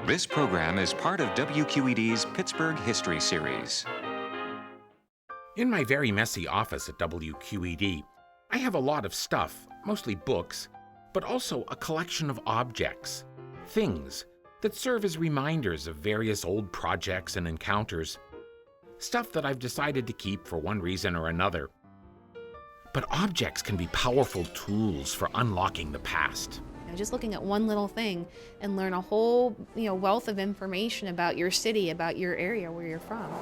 This program is part of WQED's Pittsburgh History series. In my very messy office at WQED, I have a lot of stuff, mostly books, but also a collection of objects, things that serve as reminders of various old projects and encounters, stuff that I've decided to keep for one reason or another. But objects can be powerful tools for unlocking the past. Just looking at one little thing and learn a whole, wealth of information about your city, about your area, where you're from.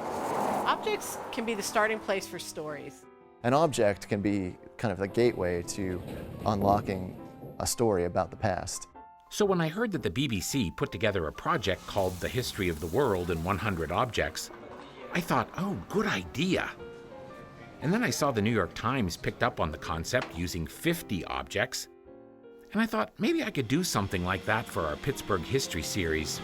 Objects can be the starting place for stories. An object can be kind of the gateway to unlocking a story about the past. So when I heard that the BBC put together a project called The History of the World in 100 Objects, I thought, oh, good idea. And then I saw the New York Times picked up on the concept using 50 objects, and I thought maybe I could do something like that for our Pittsburgh History series.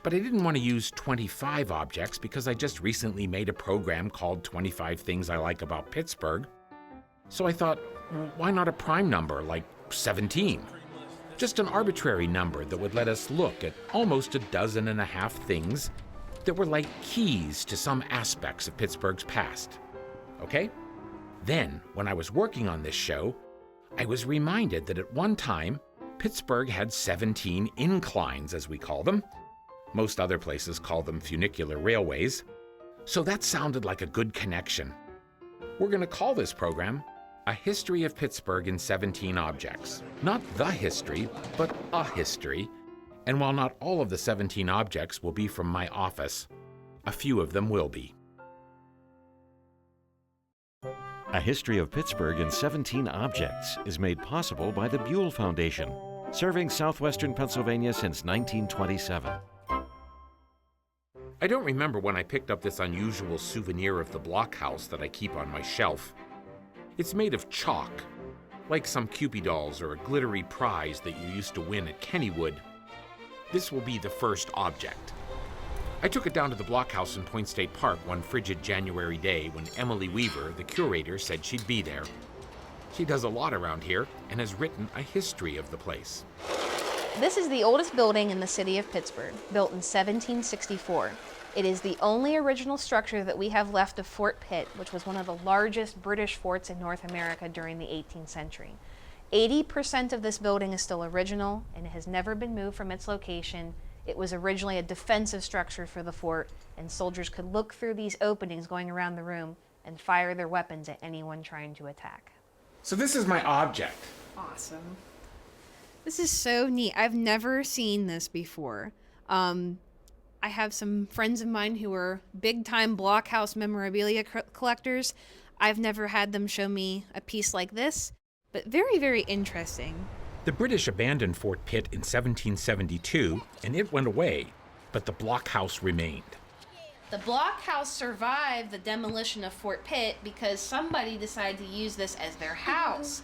But I didn't want to use 25 objects because I just recently made a program called 25 Things I Like About Pittsburgh. So I thought, why not a prime number like 17? Just an arbitrary number that would let us look at almost a dozen and a half things that were like keys to some aspects of Pittsburgh's past. Okay? Then, when I was working on this show, I was reminded that at one time, Pittsburgh had 17 inclines, as we call them. Most other places call them funicular railways. So that sounded like a good connection. We're going to call this program A History of Pittsburgh in 17 Objects. Not the history, but a history. And while not all of the 17 objects will be from my office, a few of them will be. A History of Pittsburgh in 17 Objects is made possible by the Buell Foundation, serving southwestern Pennsylvania since 1927. I don't remember when I picked up this unusual souvenir of the blockhouse that I keep on my shelf. It's made of chalk, like some Cupid dolls or a glittery prize that you used to win at Kennywood. This will be the first object. I took it down to the blockhouse in Point State Park one frigid January day when Emily Weaver, the curator, said she'd be there. She does a lot around here and has written a history of the place. This is the oldest building in the city of Pittsburgh, built in 1764. It is the only original structure that we have left of Fort Pitt, which was one of the largest British forts in North America during the 18th century. 80% of this building is still original and it has never been moved from its location. It was originally a defensive structure for the fort, and soldiers could look through these openings going around the room and fire their weapons at anyone trying to attack. So this is my object. Awesome. This is so neat. I've never seen this before. I have some friends of mine who are big-time blockhouse memorabilia collectors. I've never had them show me a piece like this, but very, very interesting. The British abandoned Fort Pitt in 1772, and it went away, but the blockhouse remained. The blockhouse survived the demolition of Fort Pitt because somebody decided to use this as their house.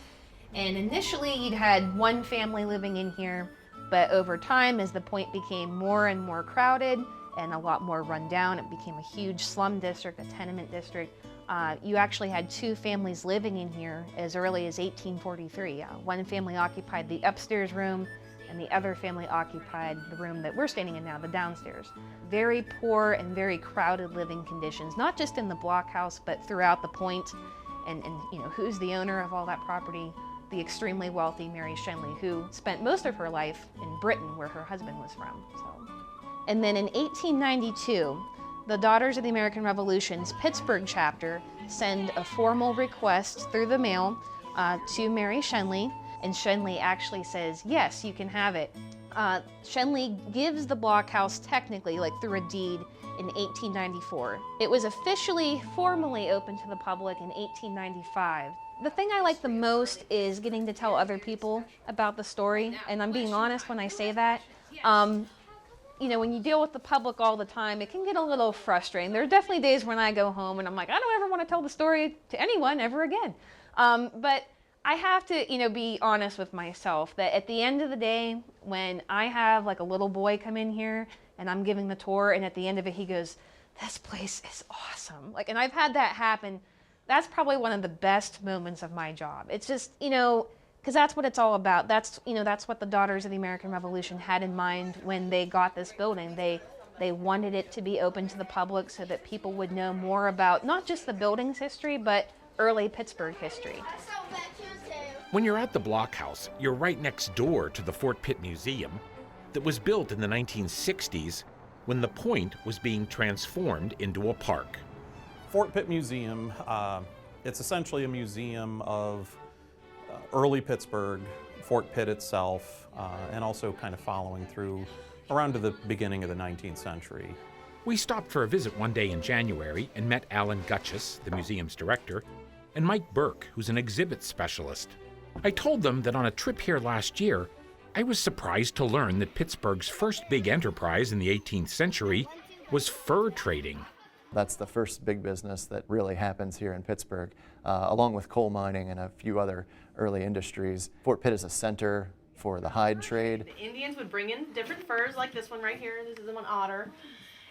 And initially you'd had one family living in here, but over time, as the point became more and more crowded and a lot more run down, it became a huge slum district, a tenement district. You actually had two families living in here as early as 1843. One family occupied the upstairs room, and the other family occupied the room that we're standing in now, the downstairs. Very poor and very crowded living conditions, not just in the blockhouse, but throughout the point. And who's the owner of all that property? The extremely wealthy Mary Shenley, who spent most of her life in Britain, where her husband was from. And then in 1892, the Daughters of the American Revolution's Pittsburgh chapter send a formal request through the mail to Mary Shenley, and Shenley actually says, yes, you can have it. Shenley gives the blockhouse technically, like through a deed, in 1894. It was officially, formally opened to the public in 1895. The thing I like the most is getting to tell other people about the story, and I'm being honest when I say that. When you deal with the public all the time, it can get a little frustrating. There are definitely days when I go home and I'm like, I don't ever want to tell the story to anyone ever again. But I have to, be honest with myself that at the end of the day, when I have like a little boy come in here and I'm giving the tour, and at the end of it, he goes, this place is awesome. And I've had that happen. That's probably one of the best moments of my job. It's just, because because that's what it's all about. That's, you know, that's what the Daughters of the American Revolution had in mind when they got this building. They wanted it to be open to the public so that people would know more about not just the building's history, but early Pittsburgh history. When you're at the blockhouse, you're right next door to the Fort Pitt Museum that was built in the 1960s when the Point was being transformed into a park. Fort Pitt Museum, it's essentially a museum of early Pittsburgh, Fort Pitt itself, and also kind of following through around to the beginning of the 19th century. We stopped for a visit one day in January and met Alan Gutchess, the museum's director, and Mike Burke, who's an exhibit specialist. I told them that on a trip here last year, I was surprised to learn that Pittsburgh's first big enterprise in the 18th century was fur trading. That's the first big business that really happens here in Pittsburgh, along with coal mining and a few other early industries. Fort Pitt is a center for the hide trade. The Indians would bring in different furs like this one right here. This is the one otter.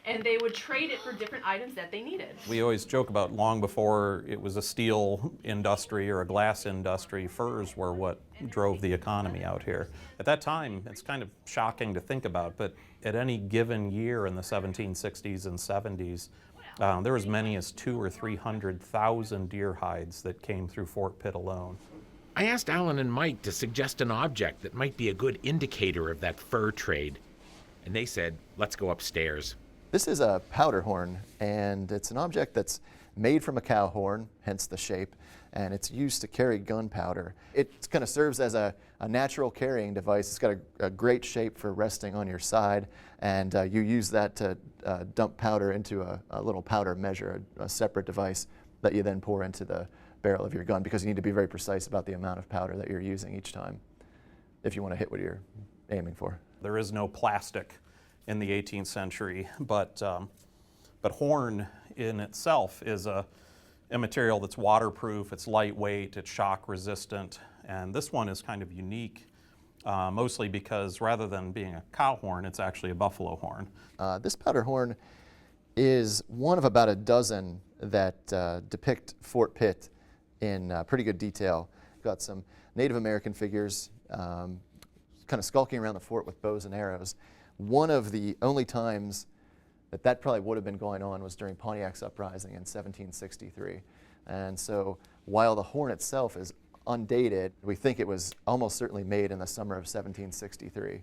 And they would trade it for different items that they needed. We always joke about long before it was a steel industry or a glass industry, furs were what drove the economy out here. At that time, it's kind of shocking to think about, but at any given year in the 1760s and 70s, there were as many as 200,000 or 300,000 deer hides that came through Fort Pitt alone. I asked Alan and Mike to suggest an object that might be a good indicator of that fur trade, and they said, let's go upstairs. This is a powder horn, and it's an object that's made from a cow horn, hence the shape, and it's used to carry gunpowder. It kind of serves as a natural carrying device. It's got a great shape for resting on your side, and you use that to dump powder into a little powder measure, a separate device that you then pour into the barrel of your gun, because you need to be very precise about the amount of powder that you're using each time if you want to hit what you're aiming for. There is no plastic in the 18th century, but horn in itself is a material that's waterproof, it's lightweight, it's shock resistant, and this one is kind of unique, mostly because rather than being a cow horn, it's actually a buffalo horn. This powder horn is one of about a dozen that depict Fort Pitt in pretty good detail. Got some Native American figures kind of skulking around the fort with bows and arrows. One of the only times that probably would have been going on was during Pontiac's uprising in 1763. And so while the horn itself is undated, we think it was almost certainly made in the summer of 1763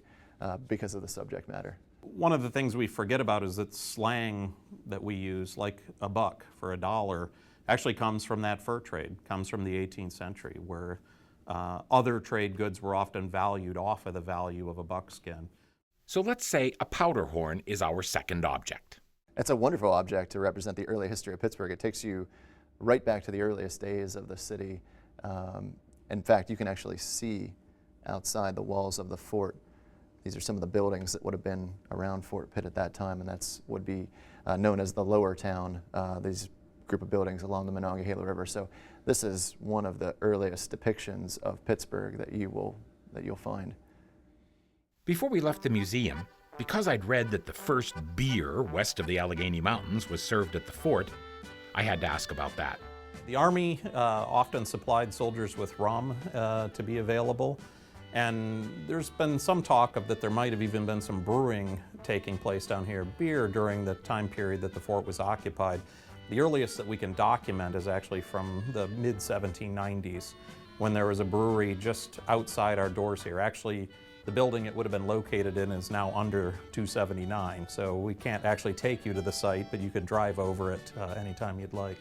because of the subject matter. One of the things we forget about is that slang that we use, like a buck for $1, actually comes from that fur trade, comes from the 18th century, where other trade goods were often valued off of the value of a buckskin. So let's say a powder horn is our second object. It's a wonderful object to represent the early history of Pittsburgh. It takes you right back to the earliest days of the city. In fact, you can actually see outside the walls of the fort. These are some of the buildings that would have been around Fort Pitt at that time, and that's would be known as the Lower Town, these group of buildings along the Monongahela River. So this is one of the earliest depictions of Pittsburgh that you'll find. Before we left the museum, because I'd read that the first beer west of the Allegheny Mountains was served at the fort, I had to ask about that. The Army often supplied soldiers with rum to be available, and there's been some talk of that there might have even been some brewing taking place down here, beer during the time period that the fort was occupied. The earliest that we can document is actually from the mid-1790s, when there was a brewery just outside our doors here. Actually, the building it would have been located in is now under 279, so we can't actually take you to the site, but you could drive over it anytime you'd like.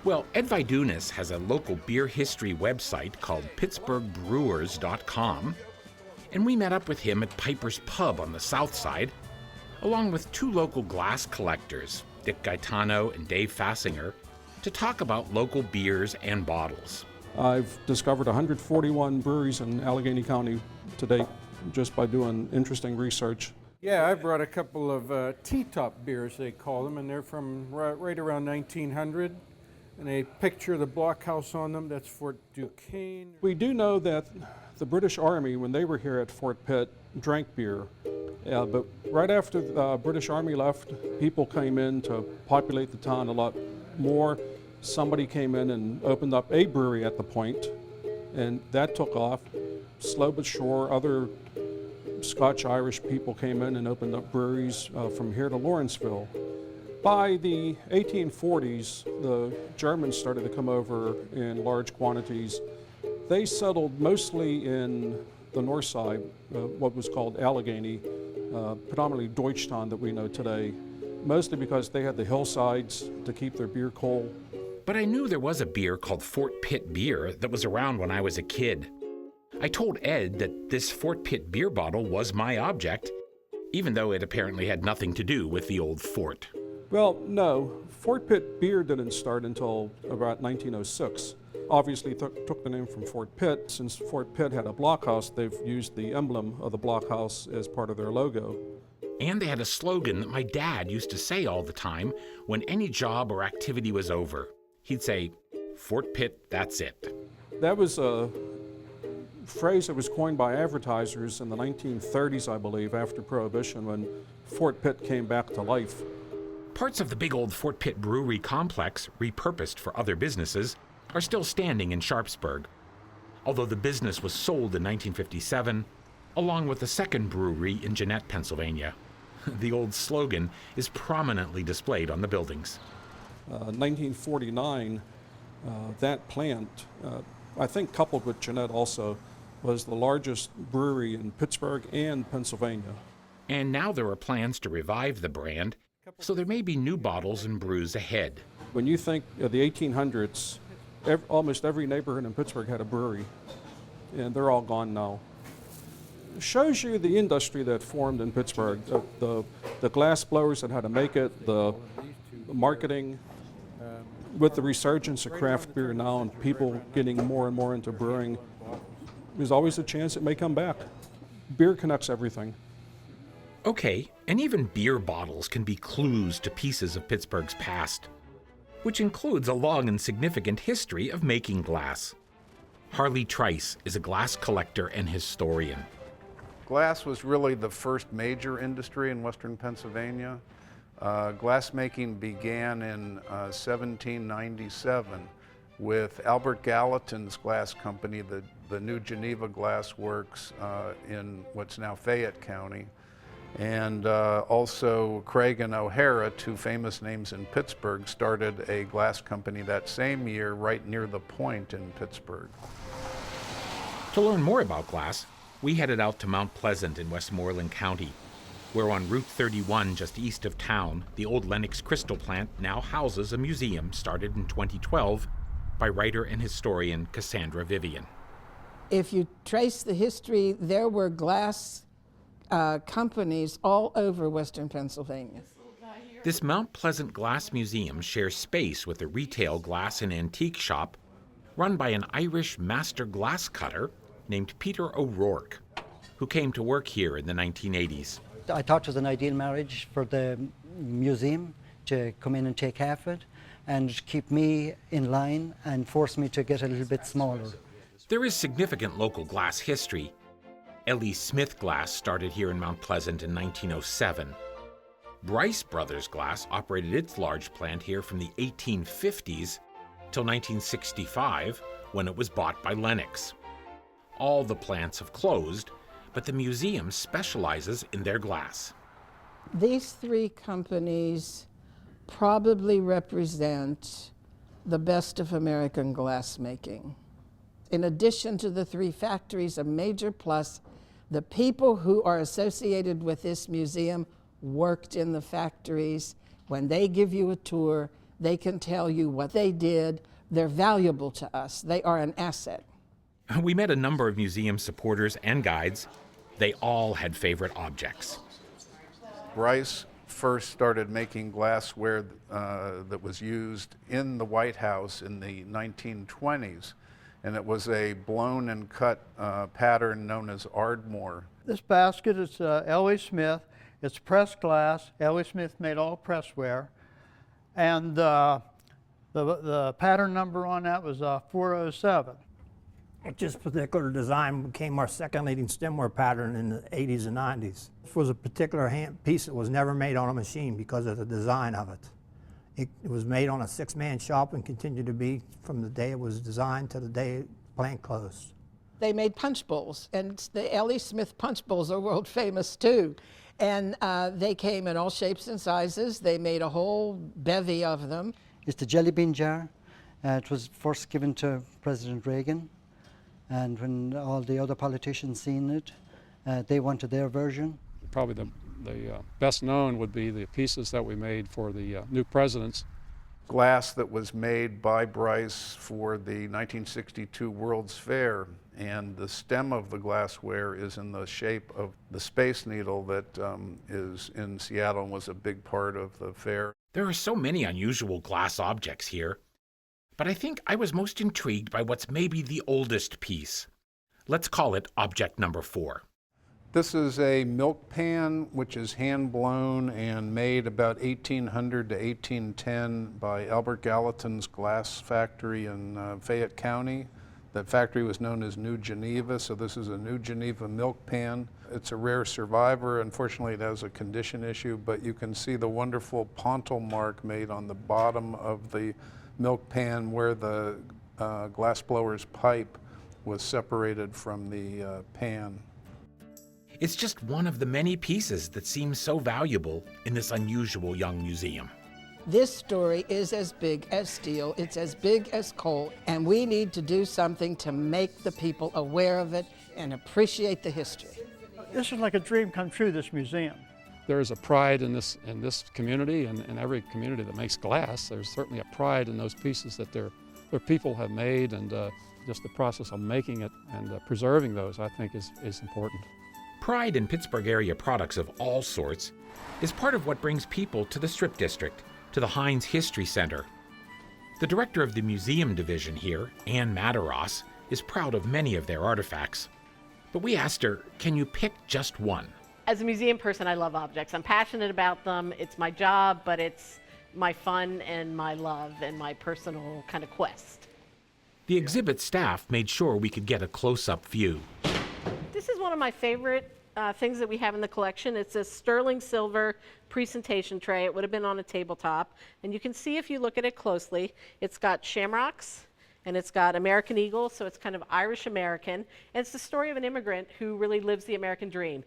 Well, Ed Vidunas has a local beer history website called PittsburghBrewers.com, and we met up with him at Piper's Pub on the south side, along with two local glass collectors, Dick Gaetano and Dave Fassinger, to talk about local beers and bottles. I've discovered 141 breweries in Allegheny County to date, just by doing interesting research. Yeah, I brought a couple of T-top beers, they call them, and they're from right around 1900. And a picture of the blockhouse on them, that's Fort Duquesne. We do know that the British Army, when they were here at Fort Pitt, drank beer. But right after the British Army left, people came in to populate the town a lot more. Somebody came in and opened up a brewery at the Point, And that took off. Slow but sure, other Scotch-Irish people came in and opened up breweries from here to Lawrenceville. By the 1840s, the Germans started to come over in large quantities. They settled mostly in the north side, what was called Allegheny, predominantly Deutschtown that we know today, mostly because they had the hillsides to keep their beer cold. But I knew there was a beer called Fort Pitt beer that was around when I was a kid. I told Ed that this Fort Pitt beer bottle was my object, even though it apparently had nothing to do with the old fort. Well, no. Fort Pitt beer didn't start until about 1906. Obviously took the name from Fort Pitt. Since Fort Pitt had a blockhouse, they've used the emblem of the blockhouse as part of their logo. And they had a slogan that my dad used to say all the time when any job or activity was over. He'd say, "Fort Pitt, that's it." That was a phrase that was coined by advertisers in the 1930s, I believe, after Prohibition, when Fort Pitt came back to life. Parts of the big old Fort Pitt brewery complex, repurposed for other businesses, are still standing in Sharpsburg. Although the business was sold in 1957, along with the second brewery in Jeannette, Pennsylvania. The old slogan is prominently displayed on the buildings. 1949, that plant, I think coupled with Jeannette also, was the largest brewery in Pittsburgh and Pennsylvania. And now there are plans to revive the brand, so there may be new bottles and brews ahead. When you think of the 1800s, almost every neighborhood in Pittsburgh had a brewery, and they're all gone now. It shows you the industry that formed in Pittsburgh, the glass blowers and how to make it, the marketing. With the resurgence of craft beer now and people getting more and more into brewing, there's always a chance it may come back. Beer connects everything. Okay, and even beer bottles can be clues to pieces of Pittsburgh's past, which includes a long and significant history of making glass. Harley Trice is a glass collector and historian. Glass was really the first major industry in western Pennsylvania. Glassmaking began in 1797 with Albert Gallatin's glass company, the New Geneva Glass Works in what's now Fayette County, and also Craig and O'Hara, two famous names in Pittsburgh, started a glass company that same year right near the Point in Pittsburgh. To learn more about glass, we headed out to Mount Pleasant in Westmoreland County, where on Route 31 just east of town, the old Lenox Crystal plant now houses a museum started in 2012 by writer and historian Cassandra Vivian. If you trace the history, there were glass companies all over western Pennsylvania. This Mount Pleasant Glass Museum shares space with a retail glass and antique shop run by an Irish master glass cutter named Peter O'Rourke, who came to work here in the 1980s. I thought it was an ideal marriage for the museum to come in and take half of it and keep me in line and force me to get a little bit smaller. There is significant local glass history. L.E. Smith Glass started here in Mount Pleasant in 1907. Bryce Brothers Glass operated its large plant here from the 1850s till 1965, when it was bought by Lenox. All the plants have closed, but the museum specializes in their glass. These three companies probably represent the best of American glassmaking. In addition to the three factories, a major plus, the people who are associated with this museum worked in the factories. When they give you a tour, they can tell you what they did. They're valuable to us. They are an asset. We met a number of museum supporters and guides. They all had favorite objects. Bryce first started making glassware that was used in the White House in the 1920s, and it was a blown and cut pattern known as Ardmore. This basket is L.E. Smith. It's pressed glass. L.E. Smith made all pressware, and the pattern number on that was 407. This particular design became our second leading stemware pattern in the 80s and 90s. This was a particular piece that was never made on a machine because of the design of it. It was made on a 6-man shop and continued to be from the day it was designed to the day plant closed. They made punch bowls, and the L.E. Smith punch bowls are world famous too. And they came in all shapes and sizes. They made a whole bevy of them. It's the jelly bean jar. It was first given to President Reagan, and when all the other politicians seen it, they wanted their version. Probably the best known would be the pieces that we made for the new presidents. Glass that was made by Bryce for the 1962 World's Fair, and the stem of the glassware is in the shape of the Space Needle that is in Seattle and was a big part of the fair. There are so many unusual glass objects here, but I think I was most intrigued by what's maybe the oldest piece. Let's call it object number 4. This is a milk pan, which is hand-blown and made about 1800 to 1810 by Albert Gallatin's glass factory in Fayette County. That factory was known as New Geneva, so this is a New Geneva milk pan. It's a rare survivor. Unfortunately, it has a condition issue, but you can see the wonderful pontil mark made on the bottom of the milk pan where the glassblower's pipe was separated from the pan. It's just one of the many pieces that seems so valuable in this unusual young museum. This story is as big as steel, it's as big as coal, and we need to do something to make the people aware of it and appreciate the history. This is like a dream come true, this museum. There is a pride in this community, and in every community that makes glass. There's certainly a pride in those pieces that their people have made, and just the process of making it and preserving those, I think, is important. Pride in Pittsburgh area products of all sorts is part of what brings people to the Strip District, to the Heinz History Center. The director of the museum division here, Ann Mataross, is proud of many of their artifacts. But we asked her, can you pick just one? As a museum person, I love objects. I'm passionate about them. It's my job, but it's my fun and my love and my personal kind of quest. The exhibit staff made sure we could get a close-up view. This is one of my favorite things that we have in the collection. It's a sterling silver presentation tray. It would have been on a tabletop. And you can see if you look at it closely, it's got shamrocks and it's got American eagle, so it's kind of Irish-American. And it's the story of an immigrant who really lives the American dream.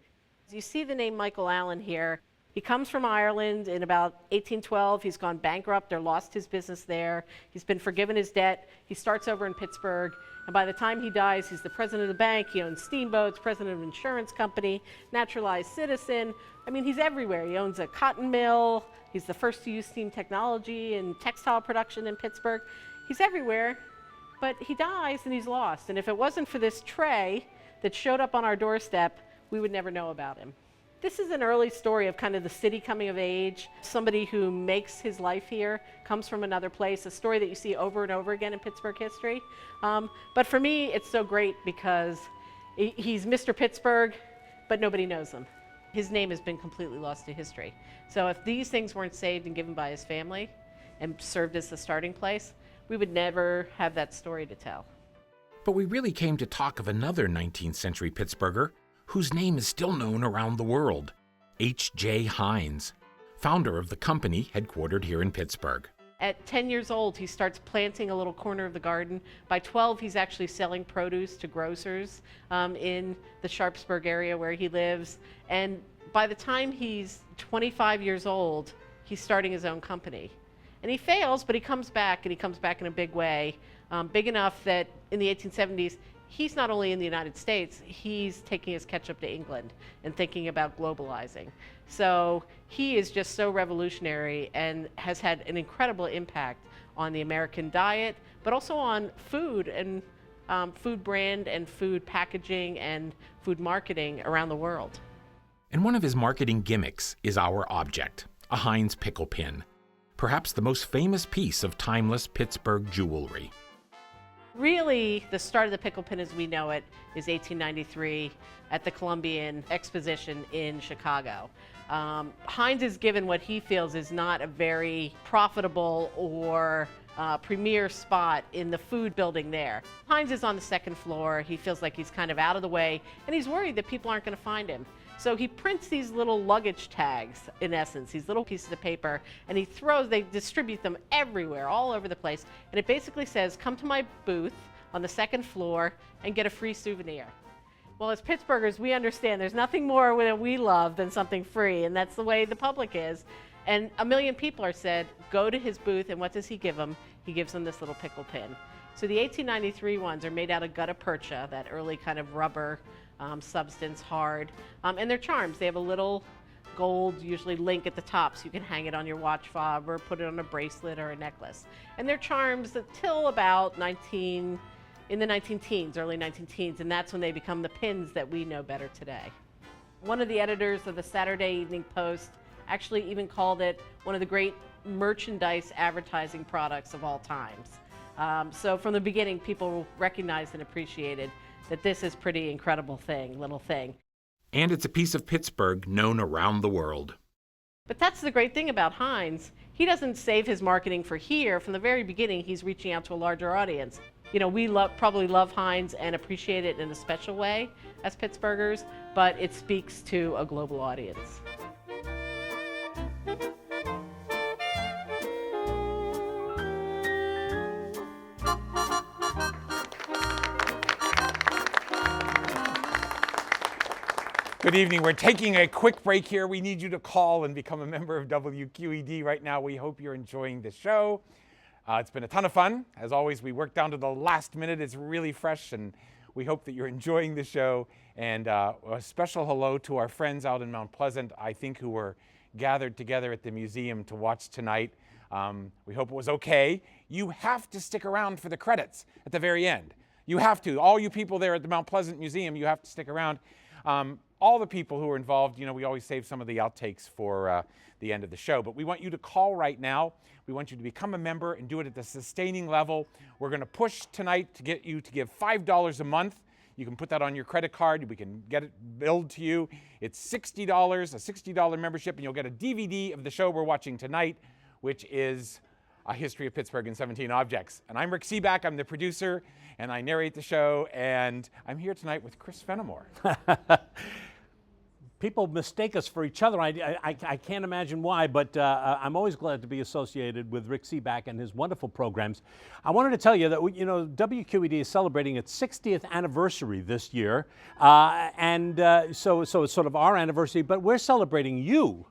You see the name Michael Allen here. He comes from Ireland in about 1812. He's gone bankrupt or lost his business there. He's been forgiven his debt. He starts over in Pittsburgh. And by the time he dies, he's the president of the bank. He owns steamboats, president of an insurance company, naturalized citizen. I mean, he's everywhere. He owns a cotton mill. He's the first to use steam technology and textile production in Pittsburgh. He's everywhere, but he dies and he's lost. And if it wasn't for this tray that showed up on our doorstep, we would never know about him. This is an early story of kind of the city coming of age, somebody who makes his life here, comes from another place, a story that you see over and over again in Pittsburgh history. But for me, it's so great because he's Mr. Pittsburgh, but nobody knows him. His name has been completely lost to history. So if these things weren't saved and given by his family and served as the starting place, we would never have that story to tell. But we really came to talk of another 19th century Pittsburgher whose name is still known around the world, H.J. Heinz, founder of the company headquartered here in Pittsburgh. At 10 years old, he starts planting a little corner of the garden. By 12, he's actually selling produce to grocers in the Sharpsburg area where he lives. And by the time he's 25 years old, he's starting his own company. And he fails, but he comes back, and he comes back in a big way, big enough that in the 1870s, he's not only in the United States, he's taking his catch-up to England and thinking about globalizing. So he is just so revolutionary and has had an incredible impact on the American diet, but also on food and food brand and food packaging and food marketing around the world. And one of his marketing gimmicks is our object, a Heinz pickle pin, perhaps the most famous piece of timeless Pittsburgh jewelry. Really, the start of the pickle pin as we know it is 1893 at the Columbian Exposition in Chicago. Heinz is given what he feels is not a very profitable or premier spot in the food building there. Heinz is on the second floor. He feels like he's kind of out of the way, and he's worried that people aren't going to find him. So he prints these little luggage tags, in essence, these little pieces of paper, and they distribute them everywhere, all over the place. And it basically says, come to my booth on the second floor and get a free souvenir. Well, as Pittsburghers, we understand there's nothing more that we love than something free, and that's the way the public is. And a million people are said, go to his booth, and what does he give them? He gives them this little pickle pin. So the 1893 ones are made out of gutta percha, that early kind of rubber substance, hard. And they're charms. They have a little gold, usually link at the top, so you can hang it on your watch fob or put it on a bracelet or a necklace. And they're charms until about in the 19-teens, early 19-teens, and that's when they become the pins that we know better today. One of the editors of the Saturday Evening Post actually even called it one of the great merchandise advertising products of all times. So from the beginning, people recognized and appreciated that this is pretty incredible little thing. And it's a piece of Pittsburgh known around the world. But that's the great thing about Heinz. He doesn't save his marketing for here. From the very beginning, he's reaching out to a larger audience. You know, we probably love Heinz and appreciate it in a special way as Pittsburghers, but it speaks to a global audience. Good evening. We're taking a quick break here. We need you to call and become a member of WQED right now. We hope you're enjoying the show. It's been a ton of fun. As always, we work down to the last minute. It's really fresh, and we hope that you're enjoying the show. And a special hello to our friends out in Mount Pleasant, I think, who were gathered together at the museum to watch tonight. We hope it was okay. You have to stick around for the credits at the very end. You have to. All you people there at the Mount Pleasant Museum, you have to stick around. All the people who are involved, you know, we always save some of the outtakes for the end of the show. But we want you to call right now. We want you to become a member and do it at the sustaining level. We're going to push tonight to get you to give $5 a month. You can put that on your credit card. We can get it billed to you. It's $60, a $60 membership, and you'll get a DVD of the show we're watching tonight, which is A History of Pittsburgh in 17 Objects. And I'm Rick Sebak. I'm the producer, and I narrate the show. And I'm here tonight with Chris Fenimore. People mistake us for each other. I can't imagine why, but I'm always glad to be associated with Rick Sebak and his wonderful programs. I wanted to tell you that, you know, WQED is celebrating its 60th anniversary this year, so it's sort of our anniversary, but we're celebrating you.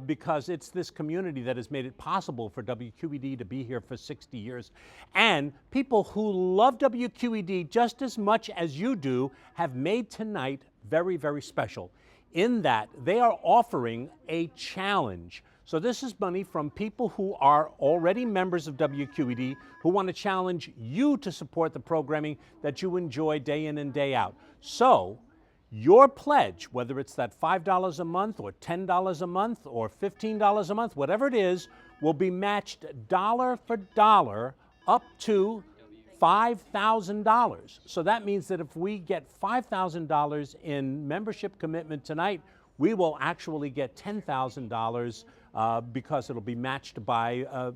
Because it's this community that has made it possible for WQED to be here for 60 years. And people who love WQED just as much as you do have made tonight very, very special, in that they are offering a challenge. So this is money from people who are already members of WQED who want to challenge you to support the programming that you enjoy day in and day out. So your pledge, whether it's that $5 a month or $10 a month or $15 a month, whatever it is, will be matched dollar for dollar up to $5,000. So that means that if we get $5,000 in membership commitment tonight, we will actually get $10,000 because it'll be matched by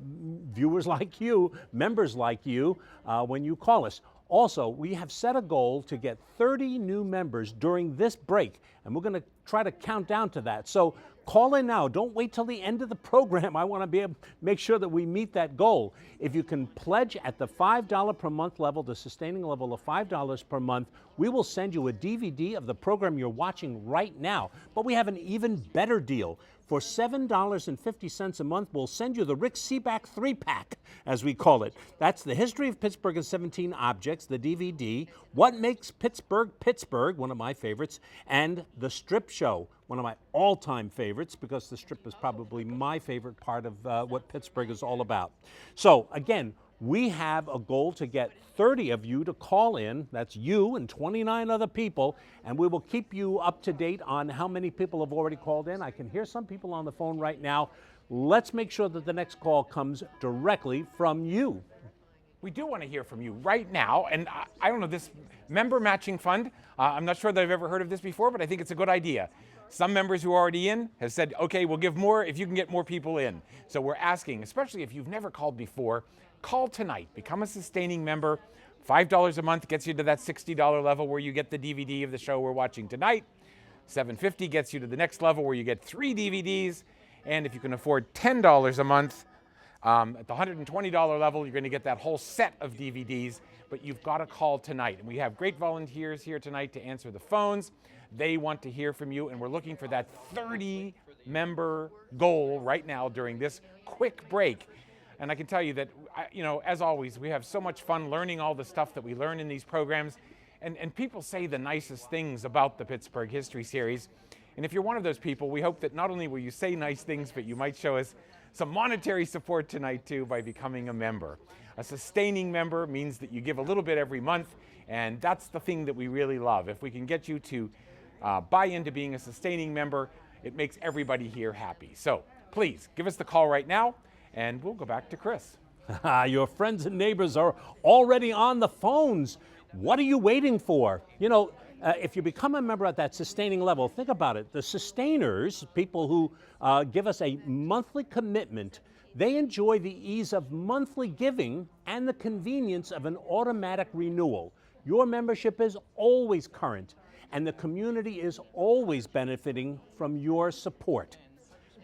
viewers like you, members like you, when you call us. Also, we have set a goal to get 30 new members during this break, and we're going to try to count down to that. So call in now. Don't wait till the end of the program. I want to be able to make sure that we meet that goal. If you can pledge at the $5 per month level, the sustaining level of $5 per month, we will send you a DVD of the program you're watching right now. But we have an even better deal. For $7.50 a month, we'll send you the Rick Sebak 3-pack, as we call it. That's the History of Pittsburgh in 17 Objects, the DVD, What Makes Pittsburgh, Pittsburgh, one of my favorites, and The Strip Show, one of my all-time favorites, because the Strip is probably my favorite part of what Pittsburgh is all about. So, again, we have a goal to get 30 of you to call in. That's you and 29 other people, and we will keep you up to date on how many people have already called in. I can hear some people on the phone right now. Let's make sure that the next call comes directly from you. We do want to hear from you right now, and I don't know, this member matching fund, I'm not sure that I've ever heard of this before, but I think it's a good idea. Some members who are already in have said, okay, we'll give more if you can get more people in. So we're asking, especially if you've never called before, call tonight, become a sustaining member. $5 a month gets you to that $60 level where you get the DVD of the show we're watching tonight. $7.50 gets you to the next level where you get 3 DVDs. And if you can afford $10 a month, At the $120 level, you're going to get that whole set of DVDs, but you've got to call tonight. And we have great volunteers here tonight to answer the phones. They want to hear from you, and we're looking for that 30-member goal right now during this quick break. And I can tell you that, as always, we have so much fun learning all the stuff that we learn in these programs. And people say the nicest things about the Pittsburgh History Series. And if you're one of those people, we hope that not only will you say nice things, but you might show us some monetary support tonight, too, by becoming a member. A sustaining member means that you give a little bit every month, and that's the thing that we really love. If we can get you to buy into being a sustaining member, it makes everybody here happy. So please, give us the call right now, and we'll go back to Chris. Your friends and neighbors are already on the phones. What are you waiting for? If you become a member at that sustaining level, think about it. The sustainers, people who give us a monthly commitment, they enjoy the ease of monthly giving and the convenience of an automatic renewal. Your membership is always current, and the community is always benefiting from your support.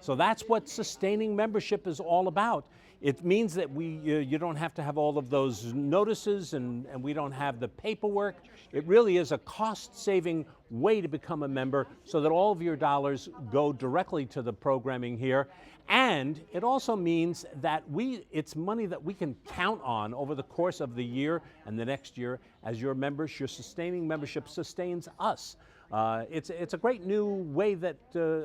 So that's what sustaining membership is all about. It means that you don't have to have all of those notices and we don't have the paperwork. It really is a cost-saving way to become a member so that all of your dollars go directly to the programming here. And it also means that it's money that we can count on over the course of the year and the next year as your members. Your sustaining membership sustains us. It's a great new way that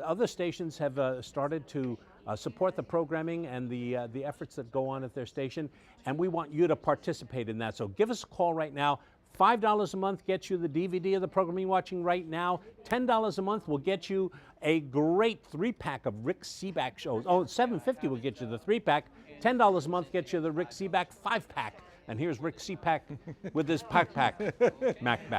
other stations have started to support the programming and the efforts that go on at their station, and we want you to participate in that. So give us a call right now. $5 a month gets you the DVD of the program you're watching right now. $10 a month will get you a great 3-pack of Rick Sebak shows. Oh, $7.50 will get you the 3-pack. $10 a month gets you the Rick Sebak 5-pack. And here's Rick Sebak with his pack.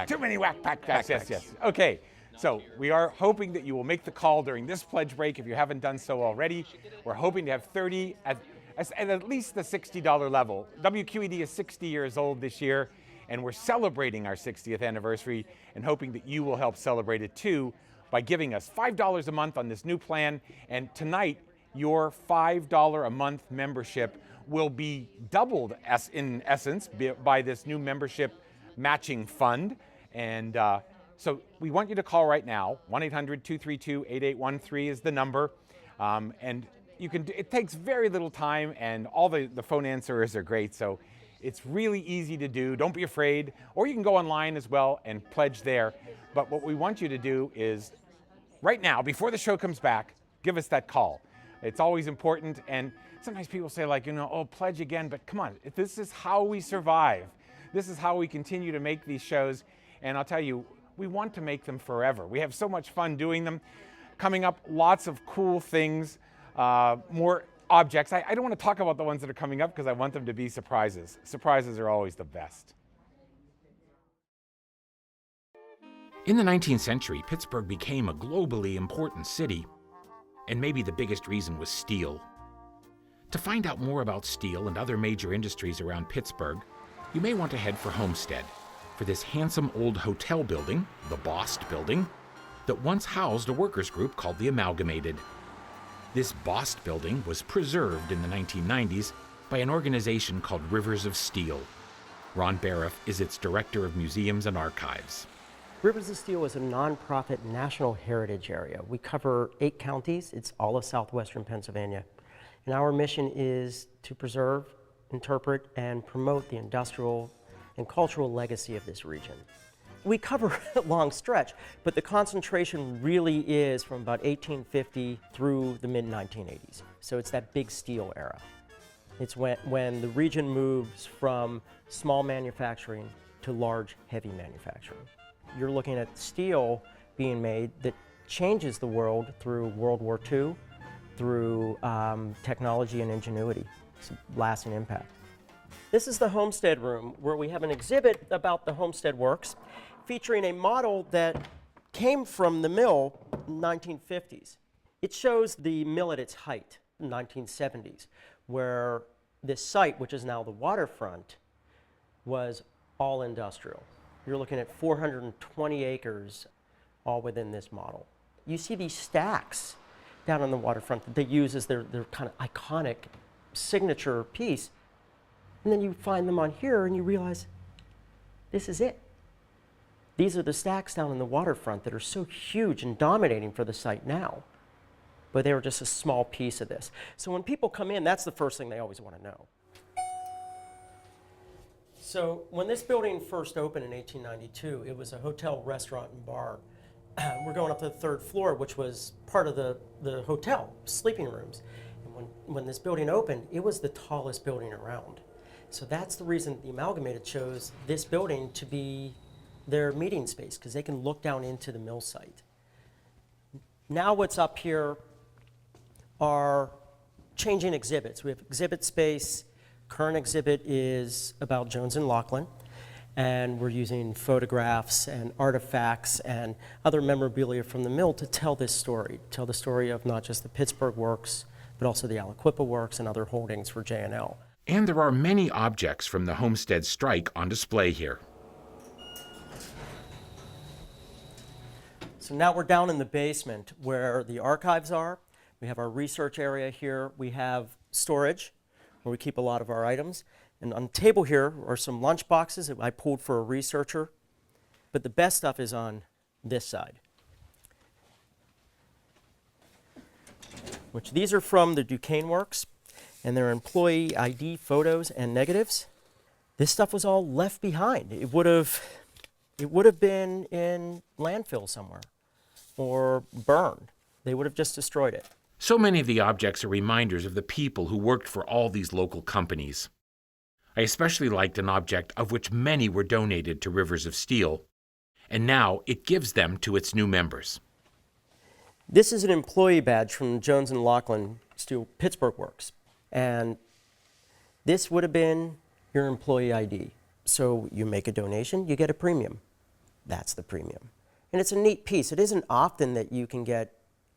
Too many whack packs. Yes. Okay, so we are hoping that you will make the call during this pledge break if you haven't done so already. We're hoping to have 30 at least the $60 level. WQED is 60 years old this year, and we're celebrating our 60th anniversary and hoping that you will help celebrate it too by giving us $5 a month on this new plan. And tonight, your $5 a month membership will be doubled in essence by this new membership matching fund. And so we want you to call right now. 1-800-232-8813 is the number. And it takes very little time, and all the phone answerers are great. So it's really easy to do. Don't be afraid. Or you can go online as well and pledge there. But what we want you to do is right now, before the show comes back, give us that call. It's always important. And sometimes people say oh, pledge again, but come on, this is how we survive. This is how we continue to make these shows. And I'll tell you, we want to make them forever. We have so much fun doing them. Coming up, lots of cool things, more objects. I don't want to talk about the ones that are coming up because I want them to be surprises. Surprises are always the best. In the 19th century, Pittsburgh became a globally important city. And maybe the biggest reason was steel. To find out more about steel and other major industries around Pittsburgh, you may want to head for Homestead, for this handsome old hotel building, the Bost Building, that once housed a workers' group called the Amalgamated. This Bost Building was preserved in the 1990s by an organization called Rivers of Steel. Ron Bariff is its Director of Museums and Archives. Rivers of Steel is a nonprofit national heritage area. We cover 8 counties. It's all of southwestern Pennsylvania. And our mission is to preserve, interpret, and promote the industrial and cultural legacy of this region. We cover a long stretch, but the concentration really is from about 1850 through the mid-1980s. So it's that big steel era. It's when the region moves from small manufacturing to large, heavy manufacturing. You're looking at steel being made that changes the world through World War II, through technology and ingenuity. It's a lasting impact. This is the Homestead Room, where we have an exhibit about the Homestead Works, featuring a model that came from the mill in the 1950s. It shows the mill at its height in the 1970s, where this site, which is now the waterfront, was all industrial. You're looking at 420 acres all within this model. You see these stacks down on the waterfront that they use as their kind of iconic signature piece. And then you find them on here and you realize this is it. These are the stacks down in the waterfront that are so huge and dominating for the site now. But they were just a small piece of this. So when people come in, that's the first thing they always want to know. So when this building first opened in 1892, it was a hotel, restaurant, and bar. We're going up to the 3rd floor, which was part of the hotel, sleeping rooms. And when this building opened, it was the tallest building around. So that's the reason the Amalgamated chose this building to be their meeting space, because they can look down into the mill site. Now what's up here are changing exhibits. We have exhibit space. Current exhibit is about Jones and Laughlin, and we're using photographs and artifacts and other memorabilia from the mill to tell this story, tell the story of not just the Pittsburgh works, but also the Aliquippa works and other holdings for J&L. And there are many objects from the Homestead strike on display here. So now we're down in the basement where the archives are. We have our research area here. We have storage, where we keep a lot of our items. And on the table here are some lunch boxes that I pulled for a researcher. But the best stuff is on this side, which these are from the Duquesne Works, and they're employee ID photos and negatives. This stuff was all left behind. It would have been in landfill somewhere or burned. They would have just destroyed it. So many of the objects are reminders of the people who worked for all these local companies. I especially liked an object of which many were donated to Rivers of Steel, and now it gives them to its new members. This is an employee badge from Jones and Laughlin Steel Pittsburgh Works, and this would have been your employee ID. So you make a donation, you get a premium. That's the premium. And it's a neat piece. It isn't often that you can get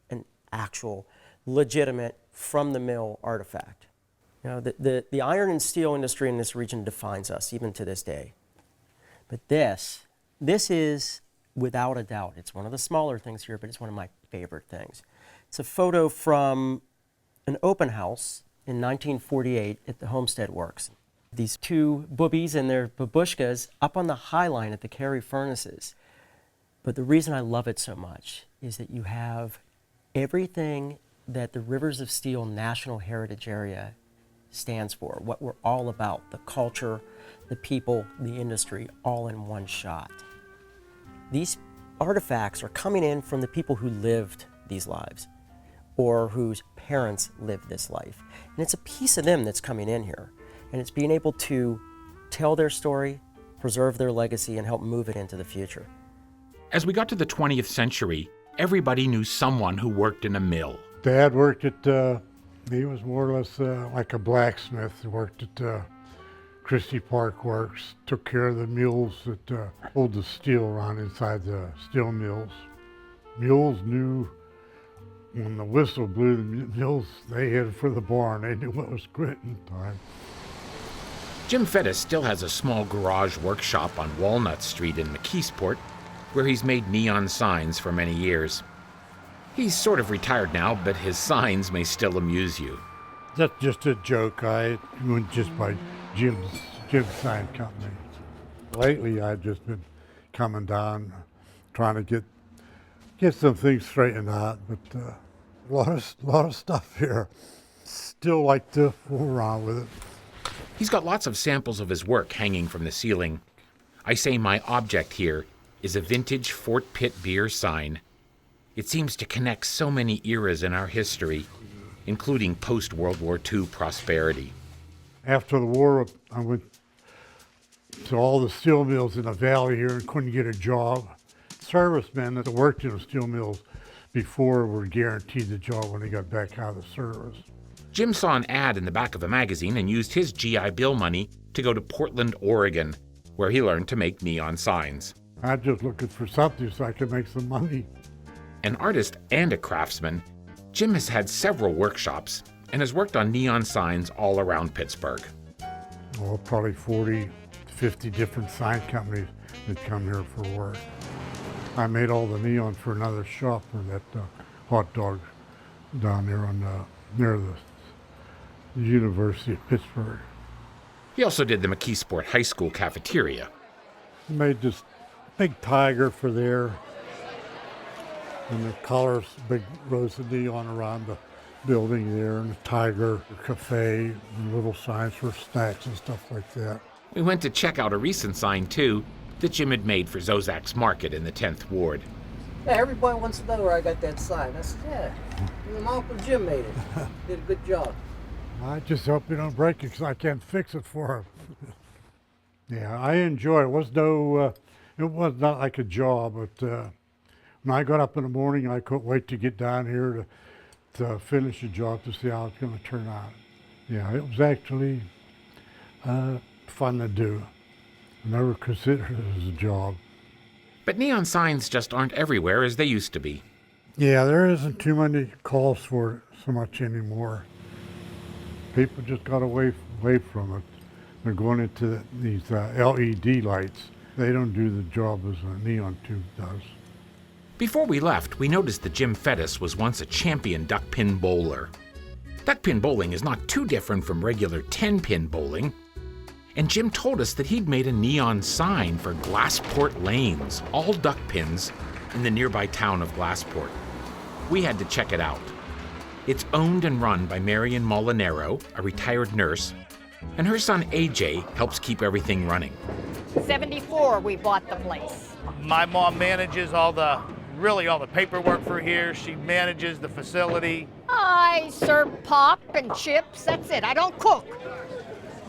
an actual legitimate from the mill artifact. You know, the iron and steel industry in this region defines us even to this day. But this is without a doubt, it's one of the smaller things here, but it's one of my favorite things. It's a photo from an open house in 1948 at the Homestead Works. These two boobies and their babushkas up on the high line at the Cary furnaces. But the reason I love it so much is that you have everything that the Rivers of Steel National Heritage Area stands for, what we're all about, the culture, the people, the industry, all in one shot. These artifacts are coming in from the people who lived these lives or whose parents lived this life. And it's a piece of them that's coming in here. And it's being able to tell their story, preserve their legacy, and help move it into the future. As we got to the 20th century, everybody knew someone who worked in a mill. Dad worked at, he was more or less like a blacksmith. He worked at Christie Park Works, took care of the mules that hold the steel around inside the steel mills. Mules knew when the whistle blew, the mules, they headed for the barn. They knew what was quitting time. Jim Fettis still has a small garage workshop on Walnut Street in McKeesport, where he's made neon signs for many years. He's sort of retired now, but his signs may still amuse you. That's just a joke. I went just by Jim's sign company. Lately, I've just been coming down, trying to get some things straightened out, but a lot of stuff here. Still like to fool around with it. He's got lots of samples of his work hanging from the ceiling. I say my object here is a vintage Fort Pitt beer sign. It seems to connect so many eras in our history, including post-World War II prosperity. After the war, I went to all the steel mills in the valley here and couldn't get a job. Servicemen that worked in the steel mills before were guaranteed the job when they got back out of the service. Jim saw an ad in the back of a magazine and used his GI Bill money to go to Portland, Oregon, where he learned to make neon signs. I'm just looking for something so I can make some money. An artist and a craftsman, Jim has had several workshops and has worked on neon signs all around Pittsburgh. Well, probably 40, 50 different sign companies that come here for work. I made all the neon for another shop for that hot dog down there on near the the University of Pittsburgh. He also did the McKeesport High School cafeteria. He made this big tiger for there, and the colors, big rows of neon around the building there, and the tiger, the cafe, and little signs for snacks and stuff like that. We went to check out a recent sign, too, that Jim had made for Zozak's Market in the 10th Ward. Yeah, everybody wants to know where I got that sign. I said, yeah, my Uncle Jim made it. Did a good job. I just hope you don't break it because I can't fix it for him. Yeah, I enjoy it. It was not like a job, but when I got up in the morning, I couldn't wait to get down here to finish the job to see how it's going to turn out. Yeah, it was actually fun to do. I never considered it as a job. But neon signs just aren't everywhere as they used to be. Yeah, there isn't too many calls for it so much anymore. People just got away from it. They're going into these LED lights. They don't do the job as a neon tube does. Before we left, we noticed that Jim Fettis was once a champion duckpin bowler. Duckpin bowling is not too different from regular 10-pin bowling. And Jim told us that he'd made a neon sign for Glassport Lanes, all duck pins, in the nearby town of Glassport. We had to check it out. It's owned and run by Marion Molinaro, a retired nurse, and her son AJ helps keep everything running. 74 we bought the place. My mom manages all the paperwork for here. She manages the facility. I serve pop and chips, that's it. I don't cook.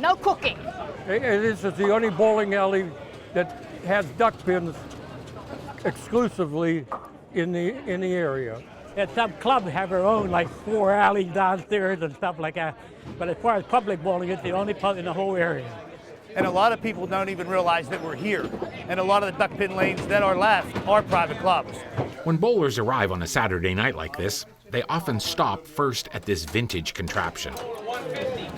No cooking. This is the only bowling alley that has duck pins exclusively in the area. And some clubs have their own, like 4 alleys downstairs and stuff like that. But as far as public bowling, it's the only pub in the whole area. And a lot of people don't even realize that we're here. And a lot of the duck pin lanes that are left are private clubs. When bowlers arrive on a Saturday night like this, they often stop first at this vintage contraption.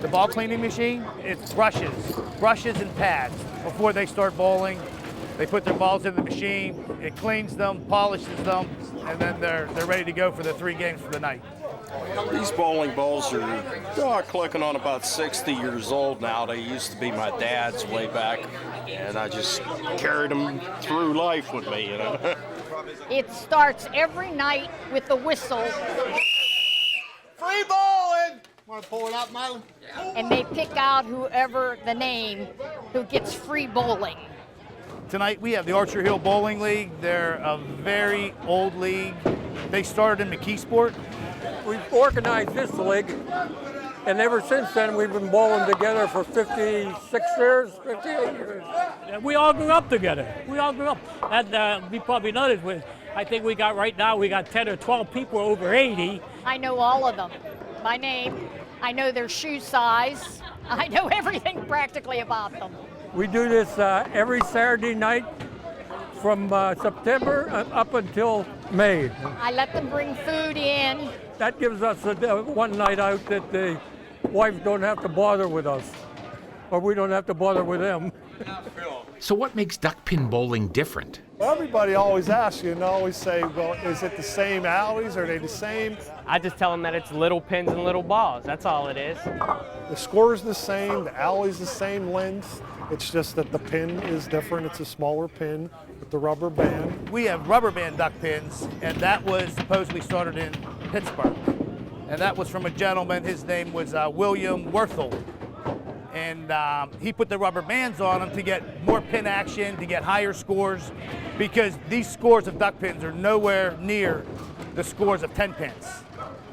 The ball cleaning machine, it's brushes and pads. Before they start bowling, they put their balls in the machine, it cleans them, polishes them, and then they're ready to go for the 3 games for the night. These bowling balls are clicking on about 60 years old now. They used to be my dad's way back, and I just carried them through life with me, you know. It starts every night with the whistle. Free bowling! Want to pull it up, Milo? And they pick out whoever the name who gets free bowling. Tonight we have the Archer Hill Bowling League. They're a very old league. They started in McKeesport. We've organized this league, and ever since then we've been bowling together for 56 years, 58 years. We all grew up together. We all grew up. And we probably noticed, I think we got 10 or 12 people over 80. I know all of them by name. I know their shoe size. I know everything practically about them. We do this every Saturday night from September up until May. I let them bring food in. That gives us one night out that the wives don't have to bother with us, or we don't have to bother with them. So what makes duckpin bowling different? Well, everybody always asks you and always say, well, is it the same alleys? Are they the same? I just tell them that it's little pins and little balls. That's all it is. The score's the same, the alley's the same length. It's just that the pin is different. It's a smaller pin with the rubber band. We have rubber band duck pins, and that was supposedly started in Pittsburgh. And that was from a gentleman, his name was William Worthel. And he put the rubber bands on them to get more pin action, to get higher scores, because these scores of duck pins are nowhere near the scores of 10 pins.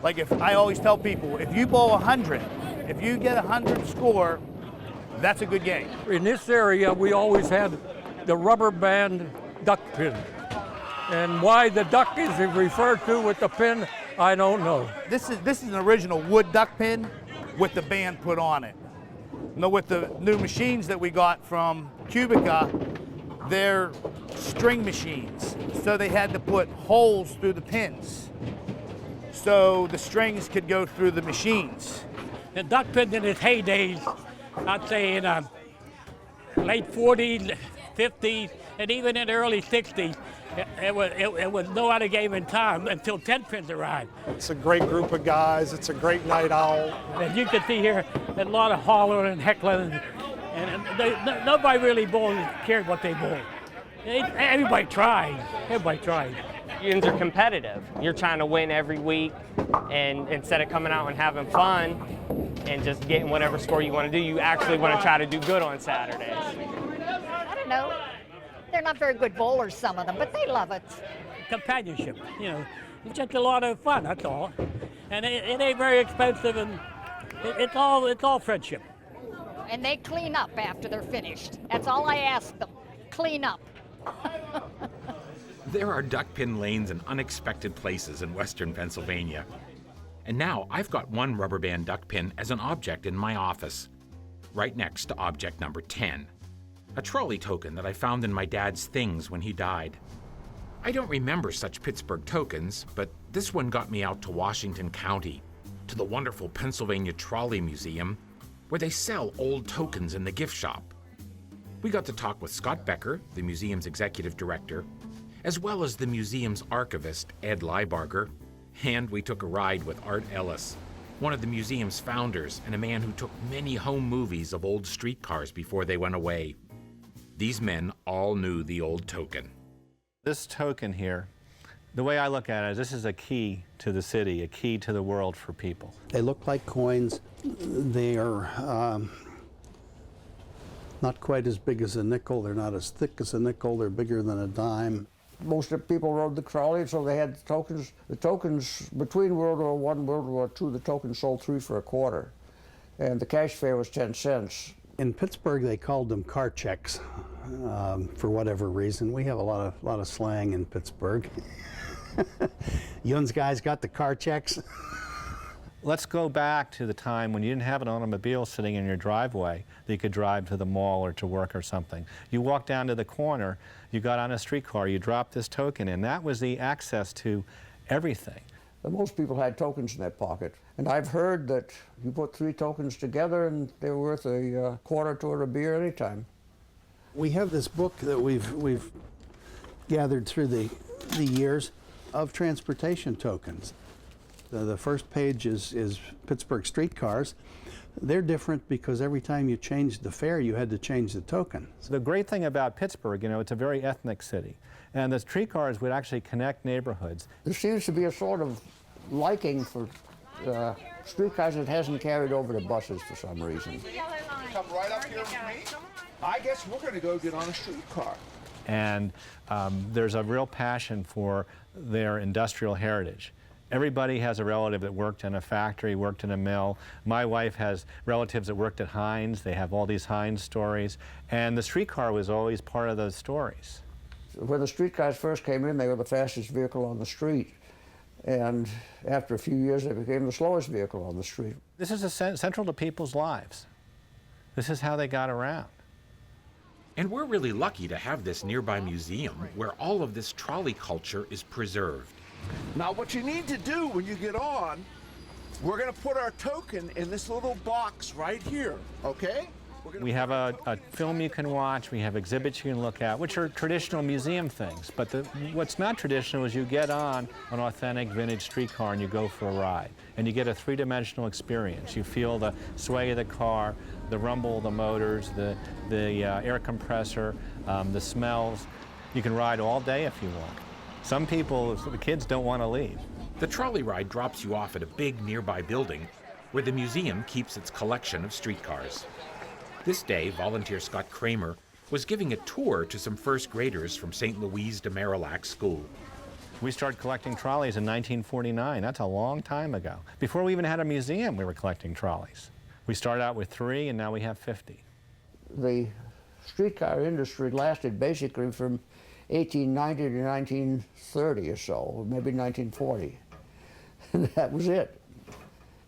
Like I always tell people, if you bowl 100, if you get 100 score, that's a good game. In this area, we always had the rubber band duck pin. And why the duck is referred to with the pin, I don't know. This is an original wood duck pin with the band put on it. Now with the new machines that we got from Cubica, they're string machines. So they had to put holes through the pins so the strings could go through the machines. The duck pin in its heydays, I'd say in late 40s, 50s, and even in the early 60s, It was no other game in town until 10 pins arrived. It's a great group of guys. It's a great night out. And you can see here a lot of hollering and heckling, and nobody really cared what they bowled. Everybody tried. Everybody tried. Unions are competitive. You're trying to win every week, and instead of coming out and having fun and just getting whatever score you want to do, you actually want to try to do good on Saturdays. I don't know. They're not very good bowlers, some of them, but they love it. Companionship, you know, it's just a lot of fun, that's all. And it ain't very expensive, and it's all friendship. And they clean up after they're finished. That's all I ask them, clean up. There are duck pin lanes in unexpected places in western Pennsylvania. And now I've got one rubber band duck pin as an object in my office, right next to object number 10. A trolley token that I found in my dad's things when he died. I don't remember such Pittsburgh tokens, but this one got me out to Washington County, to the wonderful Pennsylvania Trolley Museum, where they sell old tokens in the gift shop. We got to talk with Scott Becker, the museum's executive director, as well as the museum's archivist, Ed Leibarger, and we took a ride with Art Ellis, one of the museum's founders and a man who took many home movies of old streetcars before they went away. These men all knew the old token. This token here, the way I look at it is this is a key to the city, a key to the world for people. They look like coins. They are not quite as big as a nickel. They're not as thick as a nickel. They're bigger than a dime. Most of the people rode the trolley, so they had tokens. The tokens between World War I and World War II, the tokens sold 3 for a quarter, and the cash fare was 10 cents. In Pittsburgh, they called them car checks for whatever reason. We have a lot of slang in Pittsburgh. Yun's guys got the car checks. Let's go back to the time when you didn't have an automobile sitting in your driveway that you could drive to the mall or to work or something. You walked down to the corner, you got on a streetcar, you dropped this token in. That was the access to everything. Most people had tokens in their pocket. And I've heard that you put 3 tokens together and they're worth a quarter to a beer anytime. We have this book that we've gathered through the years of transportation tokens. The first page is Pittsburgh streetcars. They're different because every time you changed the fare, you had to change the token. The great thing about Pittsburgh, you know, it's a very ethnic city. And the streetcars would actually connect neighborhoods. There seems to be a sort of liking for streetcars that hasn't carried over to buses for some reason. Come right up here with me. I guess we're going to go get on a streetcar. And there's a real passion for their industrial heritage. Everybody has a relative that worked in a factory, worked in a mill. My wife has relatives that worked at Heinz. They have all these Heinz stories. And the streetcar was always part of those stories. When the streetcars first came in, they were the fastest vehicle on the street. And after a few years, they became the slowest vehicle on the street. This is central to people's lives. This is how they got around. And we're really lucky to have this nearby museum where all of this trolley culture is preserved. Now what you need to do when you get on, we're going to put our token in this little box right here, okay? We have a film you can watch, we have exhibits you can look at, which are traditional museum things. But what's not traditional is you get on an authentic vintage streetcar and you go for a ride. And you get a three-dimensional experience. You feel the sway of the car, the rumble of the motors, the air compressor, the smells. You can ride all day if you want. Some people, the kids don't want to leave. The trolley ride drops you off at a big nearby building where the museum keeps its collection of streetcars. This day, volunteer Scott Kramer was giving a tour to some first graders from St. Louise de Marillac School. We started collecting trolleys in 1949. That's a long time ago. Before we even had a museum, we were collecting trolleys. We started out with 3, and now we have 50. The streetcar industry lasted basically from 1890 to 1930 or so, maybe 1940. And that was it.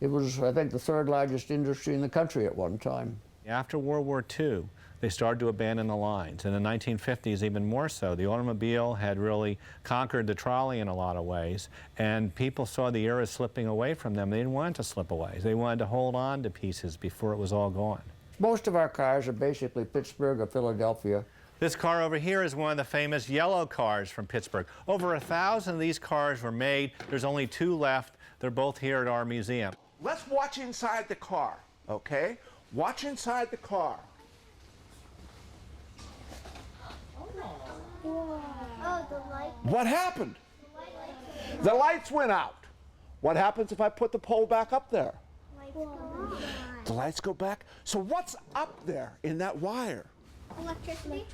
It was, I think, the 3rd largest industry in the country at one time. After World War II, they started to abandon the lines. In the 1950s, even more so. The automobile had really conquered the trolley in a lot of ways, and people saw the era slipping away from them. They didn't want it to slip away. They wanted to hold on to pieces before it was all gone. Most of our cars are basically Pittsburgh or Philadelphia. This car over here is one of the famous yellow cars from Pittsburgh. Over 1,000 of these cars were made. There's only 2 left. They're both here at our museum. Let's watch inside the car, okay? Watch inside the car. What happened? The lights went out. What happens if I put the pole back up there? The lights go back. So what's up there in that wire? Electricity.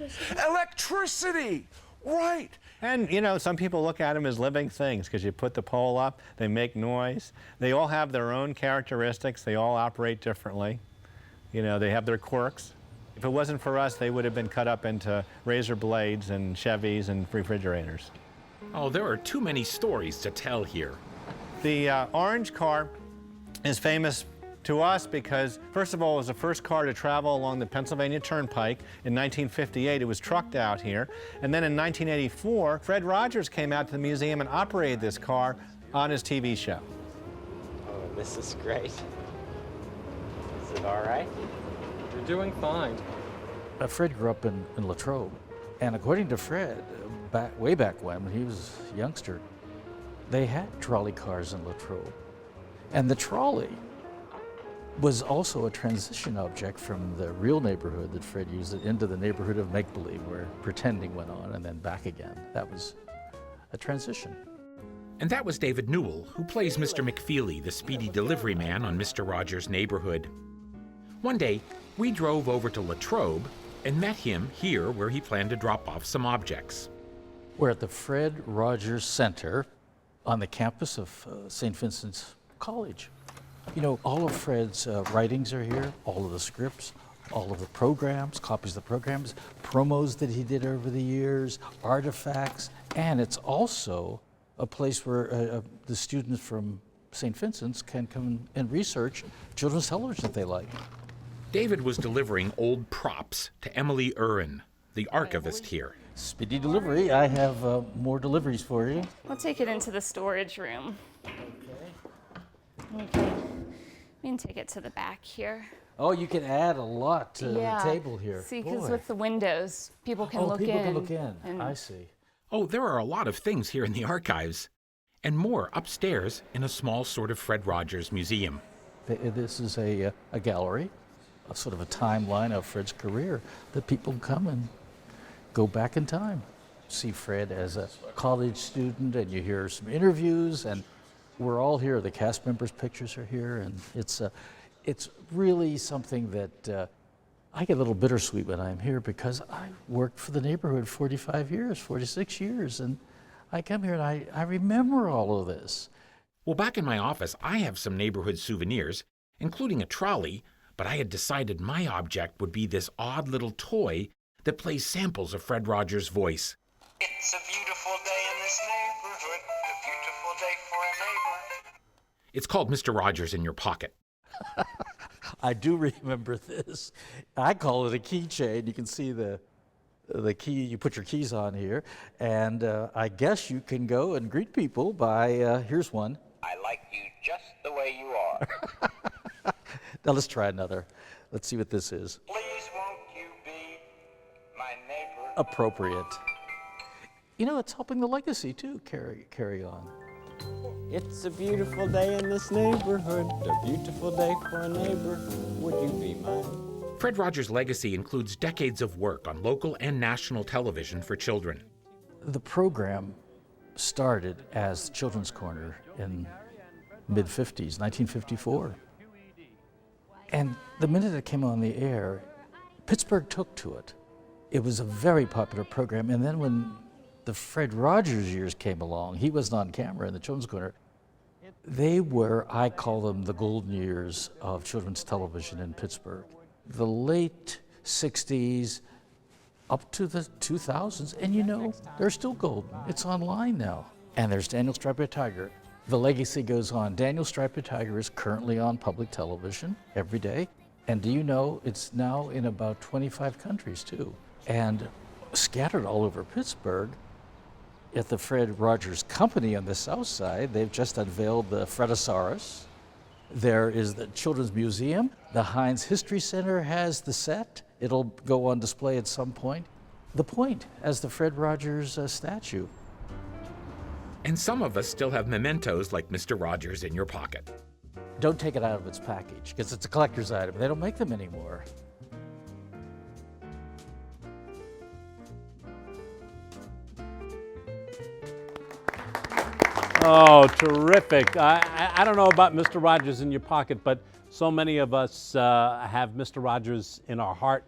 Electricity! Right. And, you know, some people look at them as living things because you put the pole up, they make noise. They all have their own characteristics. They all operate differently. You know, they have their quirks. If it wasn't for us, they would have been cut up into razor blades and Chevys and refrigerators. Oh, there are too many stories to tell here. The orange car is famous to us because, first of all, it was the first car to travel along the Pennsylvania Turnpike. In 1958, it was trucked out here. And then in 1984, Fred Rogers came out to the museum and operated this car on his TV show. Oh, this is great. Is it all right? You're doing fine. Fred grew up in Latrobe. And according to Fred, way back when he was a youngster, they had trolley cars in Latrobe. And the trolley was also a transition object from the real neighborhood that Fred used it into the neighborhood of make-believe, where pretending went on and then back again. That was a transition. And that was David Newell, who plays Mr. McFeely, the speedy delivery man on Mr. Rogers' Neighborhood. One day, we drove over to Latrobe and met him here where he planned to drop off some objects. We're at the Fred Rogers Center on the campus of St. Vincent's College. You know, all of Fred's writings are here, all of the scripts, all of the programs, copies of the programs, promos that he did over the years, artifacts, and it's also a place where the students from St. Vincent's can come and research children's television that they like. David was delivering old props to Emily Urin, the archivist here. Speedy delivery. I have more deliveries for you. We'll take it into the storage room. Okay. We can take it to the back here. Oh, you can add a lot to the table here. See, because with the windows, people can look in. Oh, people can look in. I see. Oh, there are a lot of things here in the archives, and more upstairs in a small sort of Fred Rogers museum. This is a gallery, a sort of a timeline of Fred's career that people come and go back in time. See Fred as a college student, and you hear some interviews, and we're all here. The cast members' pictures are here, and it's really something that I get a little bittersweet when I'm here because I worked for the neighborhood 45 years, 46 years, and I come here and I remember all of this. Well, back in my office, I have some neighborhood souvenirs, including a trolley, but I had decided my object would be this odd little toy that plays samples of Fred Rogers' voice. It's a beautiful day in this neighborhood, a beautiful day for a neighbor. It's called Mr. Rogers in Your Pocket. I do remember this. I call it a keychain. You can see the key, you put your keys on here, and I guess you can go and greet people by, here's one. I like you just the way you are. Now let's try another. Let's see what this is. Please won't you be my neighbor? Appropriate. You know, it's helping the legacy too, carry on. It's a beautiful day in this neighborhood, a beautiful day for a neighbor. Would you be mine? Fred Rogers' legacy includes decades of work on local and national television for children. The program started as Children's Corner in mid-50s, 1954. And the minute it came on the air, Pittsburgh took to it. It was a very popular program, and then when the Fred Rogers years came along, he wasn't on camera in the Children's Corner. They were, I call them, the golden years of children's television in Pittsburgh. The late 60s up to the 2000s, and you know, they're still golden. It's online now. And there's Daniel Striped Tiger. The legacy goes on. Daniel Striped Tiger is currently on public television every day. And do you know, it's now in about 25 countries too. And scattered all over Pittsburgh, at the Fred Rogers Company on the south side, they've just unveiled the Fredosaurus. There is the Children's Museum. The Heinz History Center has the set. It'll go on display at some point. the point as the Fred Rogers statue. And some of us still have mementos like Mr. Rogers in your pocket. Don't take it out of its package, because it's a collector's item. They don't make them anymore. Oh, terrific. I don't know about Mr. Rogers in your pocket, but so many of us have Mr. Rogers in our heart.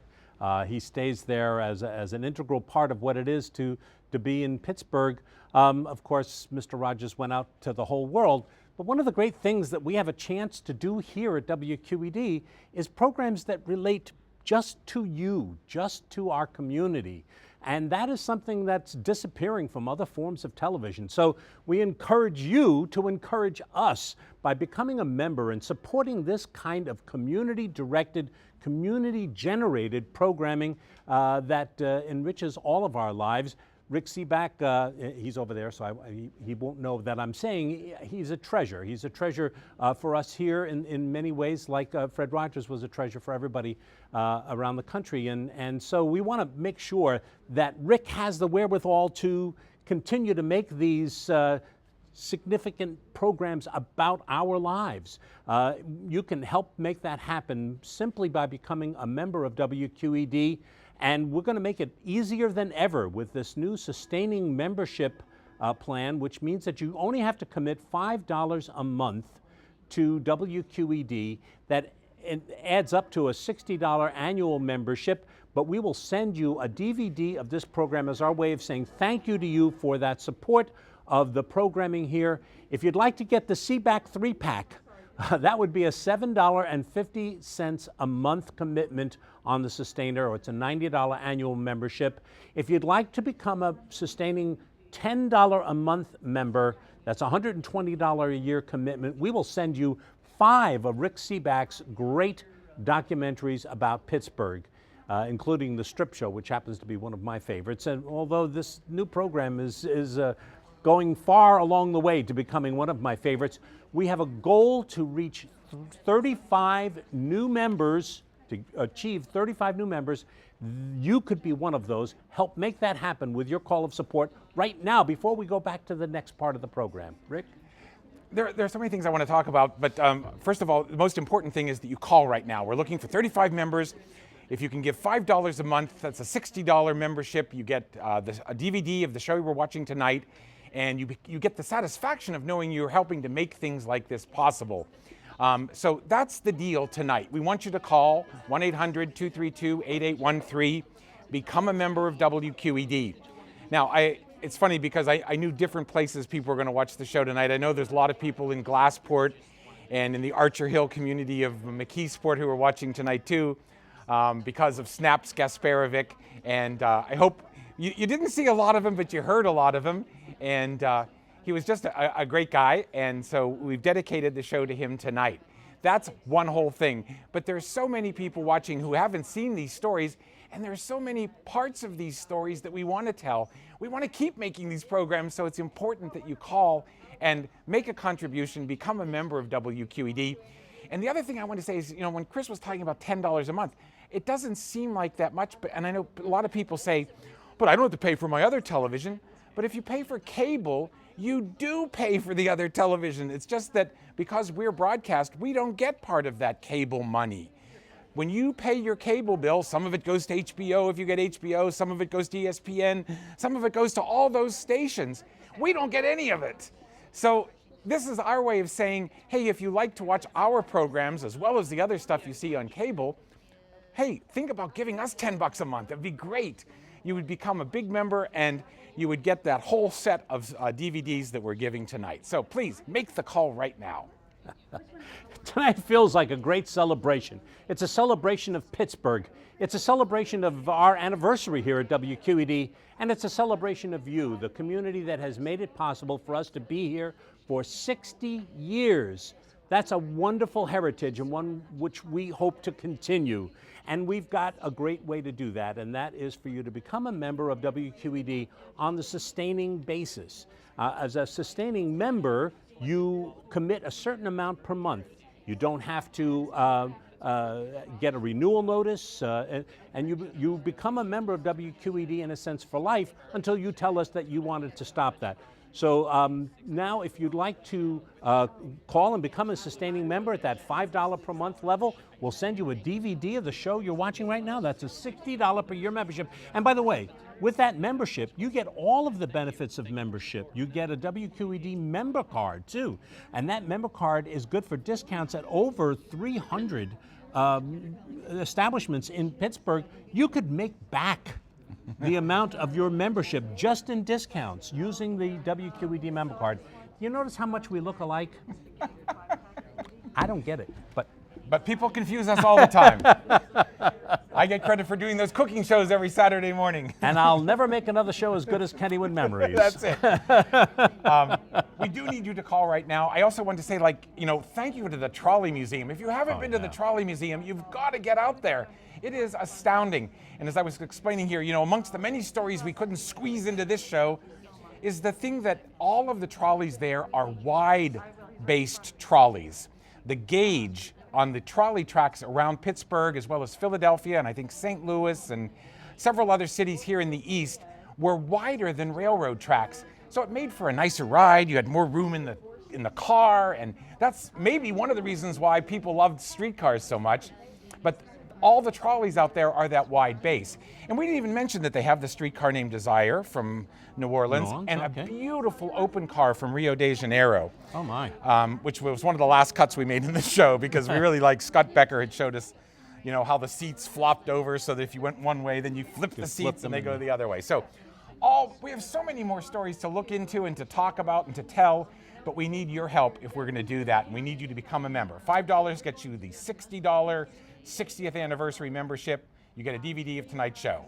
He stays there as an integral part of what it is to be in Pittsburgh. Of course, Mr. Rogers went out to the whole world. But one of the great things that we have a chance to do here at WQED is programs that relate just to you, just to our community. And that is something that's disappearing from other forms of television. So we encourage you to encourage us by becoming a member and supporting this kind of community-directed, community-generated programming that enriches all of our lives. Rick Sebak, he's over there, so he won't know that I'm saying he's a treasure. He's a treasure for us here in many ways, like Fred Rogers was a treasure for everybody around the country. And so we want to make sure that Rick has the wherewithal to continue to make these significant programs about our lives. You can help make that happen simply by becoming a member of WQED. And we're going to make it easier than ever with this new sustaining membership plan, which means that you only have to commit $5 a month to WQED. That adds up to a $60 annual membership, but we will send you a DVD of this program as our way of saying thank you to you for that support of the programming here. If you'd like to get the Sebak 3-pack, that would be a $7.50 a month commitment on the Sustainer, or it's a $90 annual membership. If you'd like to become a sustaining $10 a month member, that's a $120 a year commitment. We will send you 5 of Rick Sebak's great documentaries about Pittsburgh, including The Strip Show, which happens to be one of my favorites. And although this new program is going far along the way to becoming one of my favorites, we have a goal to reach 35 new members, to achieve 35 new members. You could be one of those. Help make that happen with your call of support right now before we go back to the next part of the program. Rick? There are so many things I want to talk about, but first of all, the most important thing is that you call right now. We're looking for 35 members. If you can give $5 a month, that's a $60 membership. You get a DVD of the show we're watching tonight, and you get the satisfaction of knowing you're helping to make things like this possible. So that's the deal tonight. We want you to call 1-800-232-8813, become a member of WQED. Now, it's funny because I knew different places people were going to watch the show tonight. I know there's a lot of people in Glassport and in the Archer Hill community of McKeesport who are watching tonight too, because of Snaps Gasparovic. And I hope you didn't see a lot of him, but you heard a lot of him. And he was just a great guy, and so we've dedicated the show to him tonight. That's one whole thing. But there's so many people watching who haven't seen these stories, and there's so many parts of these stories that we want to tell. We want to keep making these programs, so it's important that you call and make a contribution, become a member of WQED. And the other thing I want to say is, when Chris was talking about $10 a month, it doesn't seem like that much, and I know a lot of people say, but I don't have to pay for my other television. But if you pay for cable, you do pay for the other television. It's just that because we're broadcast, we don't get part of that cable money. When you pay your cable bill, some of it goes to HBO if you get HBO, some of it goes to ESPN, some of it goes to all those stations. We don't get any of it. So this is our way of saying, hey, if you like to watch our programs as well as the other stuff you see on cable, hey, think about giving us $10 a month. It'd be great. You would become a big member and you would get that whole set of DVDs that we're giving tonight. So please, make the call right now. Tonight feels like a great celebration. It's a celebration of Pittsburgh. It's a celebration of our anniversary here at WQED, and it's a celebration of you, the community that has made it possible for us to be here for 60 years. That's a wonderful heritage and one which we hope to continue. And we've got a great way to do that, and that is for you to become a member of WQED on the sustaining basis. As a sustaining member, you commit a certain amount per month. You don't have to get a renewal notice, and you become a member of WQED in a sense for life until you tell us that you wanted to stop that. So now if you'd like to call and become a sustaining member at that $5 per month level, we'll send you a DVD of the show you're watching right now. That's a $60 per year membership. And by the way, with that membership, you get all of the benefits of membership. You get a WQED member card too. And that member card is good for discounts at over 300 establishments in Pittsburgh. You could make back the amount of your membership just in discounts using the WQED member card. You notice how much we look alike? I don't get it, But people confuse us all the time. I get credit for doing those cooking shows every Saturday morning. And I'll never make another show as good as Kennywood Memories. That's it. We do need you to call right now. I also want to say, thank you to the Trolley Museum. If you haven't been to the Trolley Museum, you've got to get out there. It is astounding. And as I was explaining here, amongst the many stories we couldn't squeeze into this show is the thing that all of the trolleys there are wide-based trolleys. The gauge on the trolley tracks around Pittsburgh, as well as Philadelphia, and I think St. Louis and several other cities here in the east, were wider than railroad tracks. So it made for a nicer ride. You had more room in the car, and that's maybe one of the reasons why people loved streetcars so much. But all the trolleys out there are that wide base. And we didn't even mention that they have the streetcar named Desire from New Orleans, and a beautiful open car from Rio de Janeiro. Oh my. Which was one of the last cuts we made in the show, because we really Scott Becker had showed us, how the seats flopped over so that if you went one way, then you flip the seats and they go the other way. So we have so many more stories to look into and to talk about and to tell, but we need your help if we're going to do that, and we need you to become a member. $5 gets you the $60 60th anniversary membership. You get a DVD of tonight's show.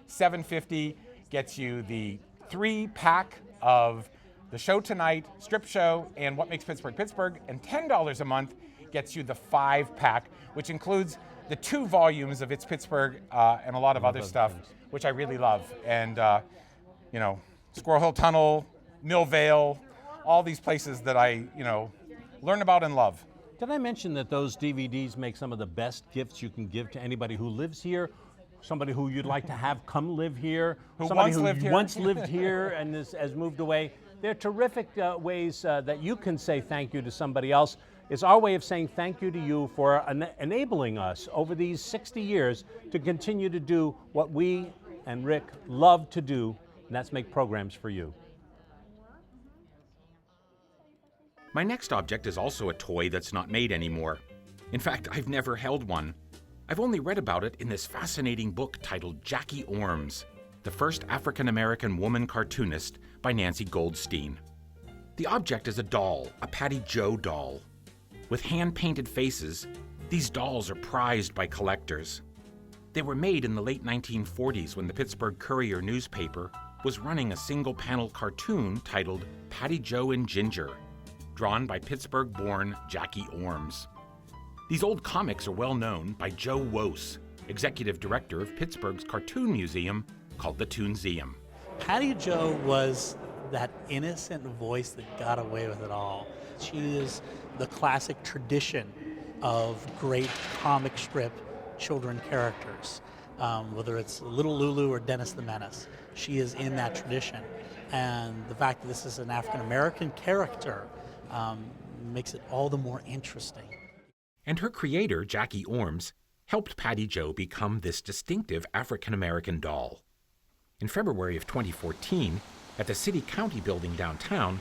$7.50 gets you the 3-pack of the show tonight, strip show, and What Makes Pittsburgh Pittsburgh. And $10 a month gets you the 5-pack, which includes the 2 volumes of It's Pittsburgh and a lot of other stuff, which I really love. And Squirrel Hill Tunnel, Millvale, all these places that I learn about and love. Did I mention that those DVDs make some of the best gifts you can give to anybody who lives here, somebody who you'd like to have come live here, somebody who once lived here and has moved away? They're terrific ways that you can say thank you to somebody else. It's our way of saying thank you to you for enabling us over these 60 years to continue to do what we and Rick love to do, and that's make programs for you. My next object is also a toy that's not made anymore. In fact, I've never held one. I've only read about it in this fascinating book titled Jackie Orms, the first African-American woman cartoonist by Nancy Goldstein. The object is a doll, a Patty Jo doll. With hand-painted faces, these dolls are prized by collectors. They were made in the late 1940s when the Pittsburgh Courier newspaper was running a single-panel cartoon titled Patty Jo and Ginger, drawn by Pittsburgh-born Jackie Orms. These old comics are well known by Joe Wose, executive director of Pittsburgh's cartoon museum called the Toonseum. Patty Jo was that innocent voice that got away with it all. She is the classic tradition of great comic strip children characters, whether it's Little Lulu or Dennis the Menace. She is in that tradition. And the fact that this is an African-American character makes it all the more interesting. And her creator, Jackie Orms, helped Patty Jo become this distinctive African-American doll. In February of 2014, at the City County building downtown,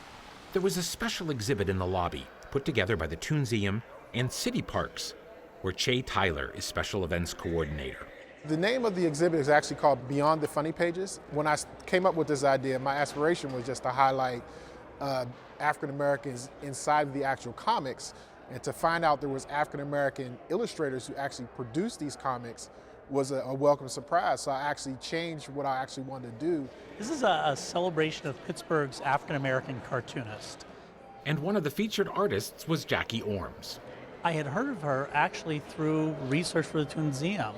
there was a special exhibit in the lobby put together by the Toonseum and City Parks, where Che Tyler is special events coordinator. The name of the exhibit is actually called Beyond the Funny Pages. When I came up with this idea, my aspiration was just to highlight African Americans inside of the actual comics, and to find out there was African American illustrators who actually produced these comics was a welcome surprise. So I actually changed what I actually wanted to do. This is a celebration of Pittsburgh's African American cartoonist. And one of the featured artists was Jackie Orms. I had heard of her actually through research for the Toonseum.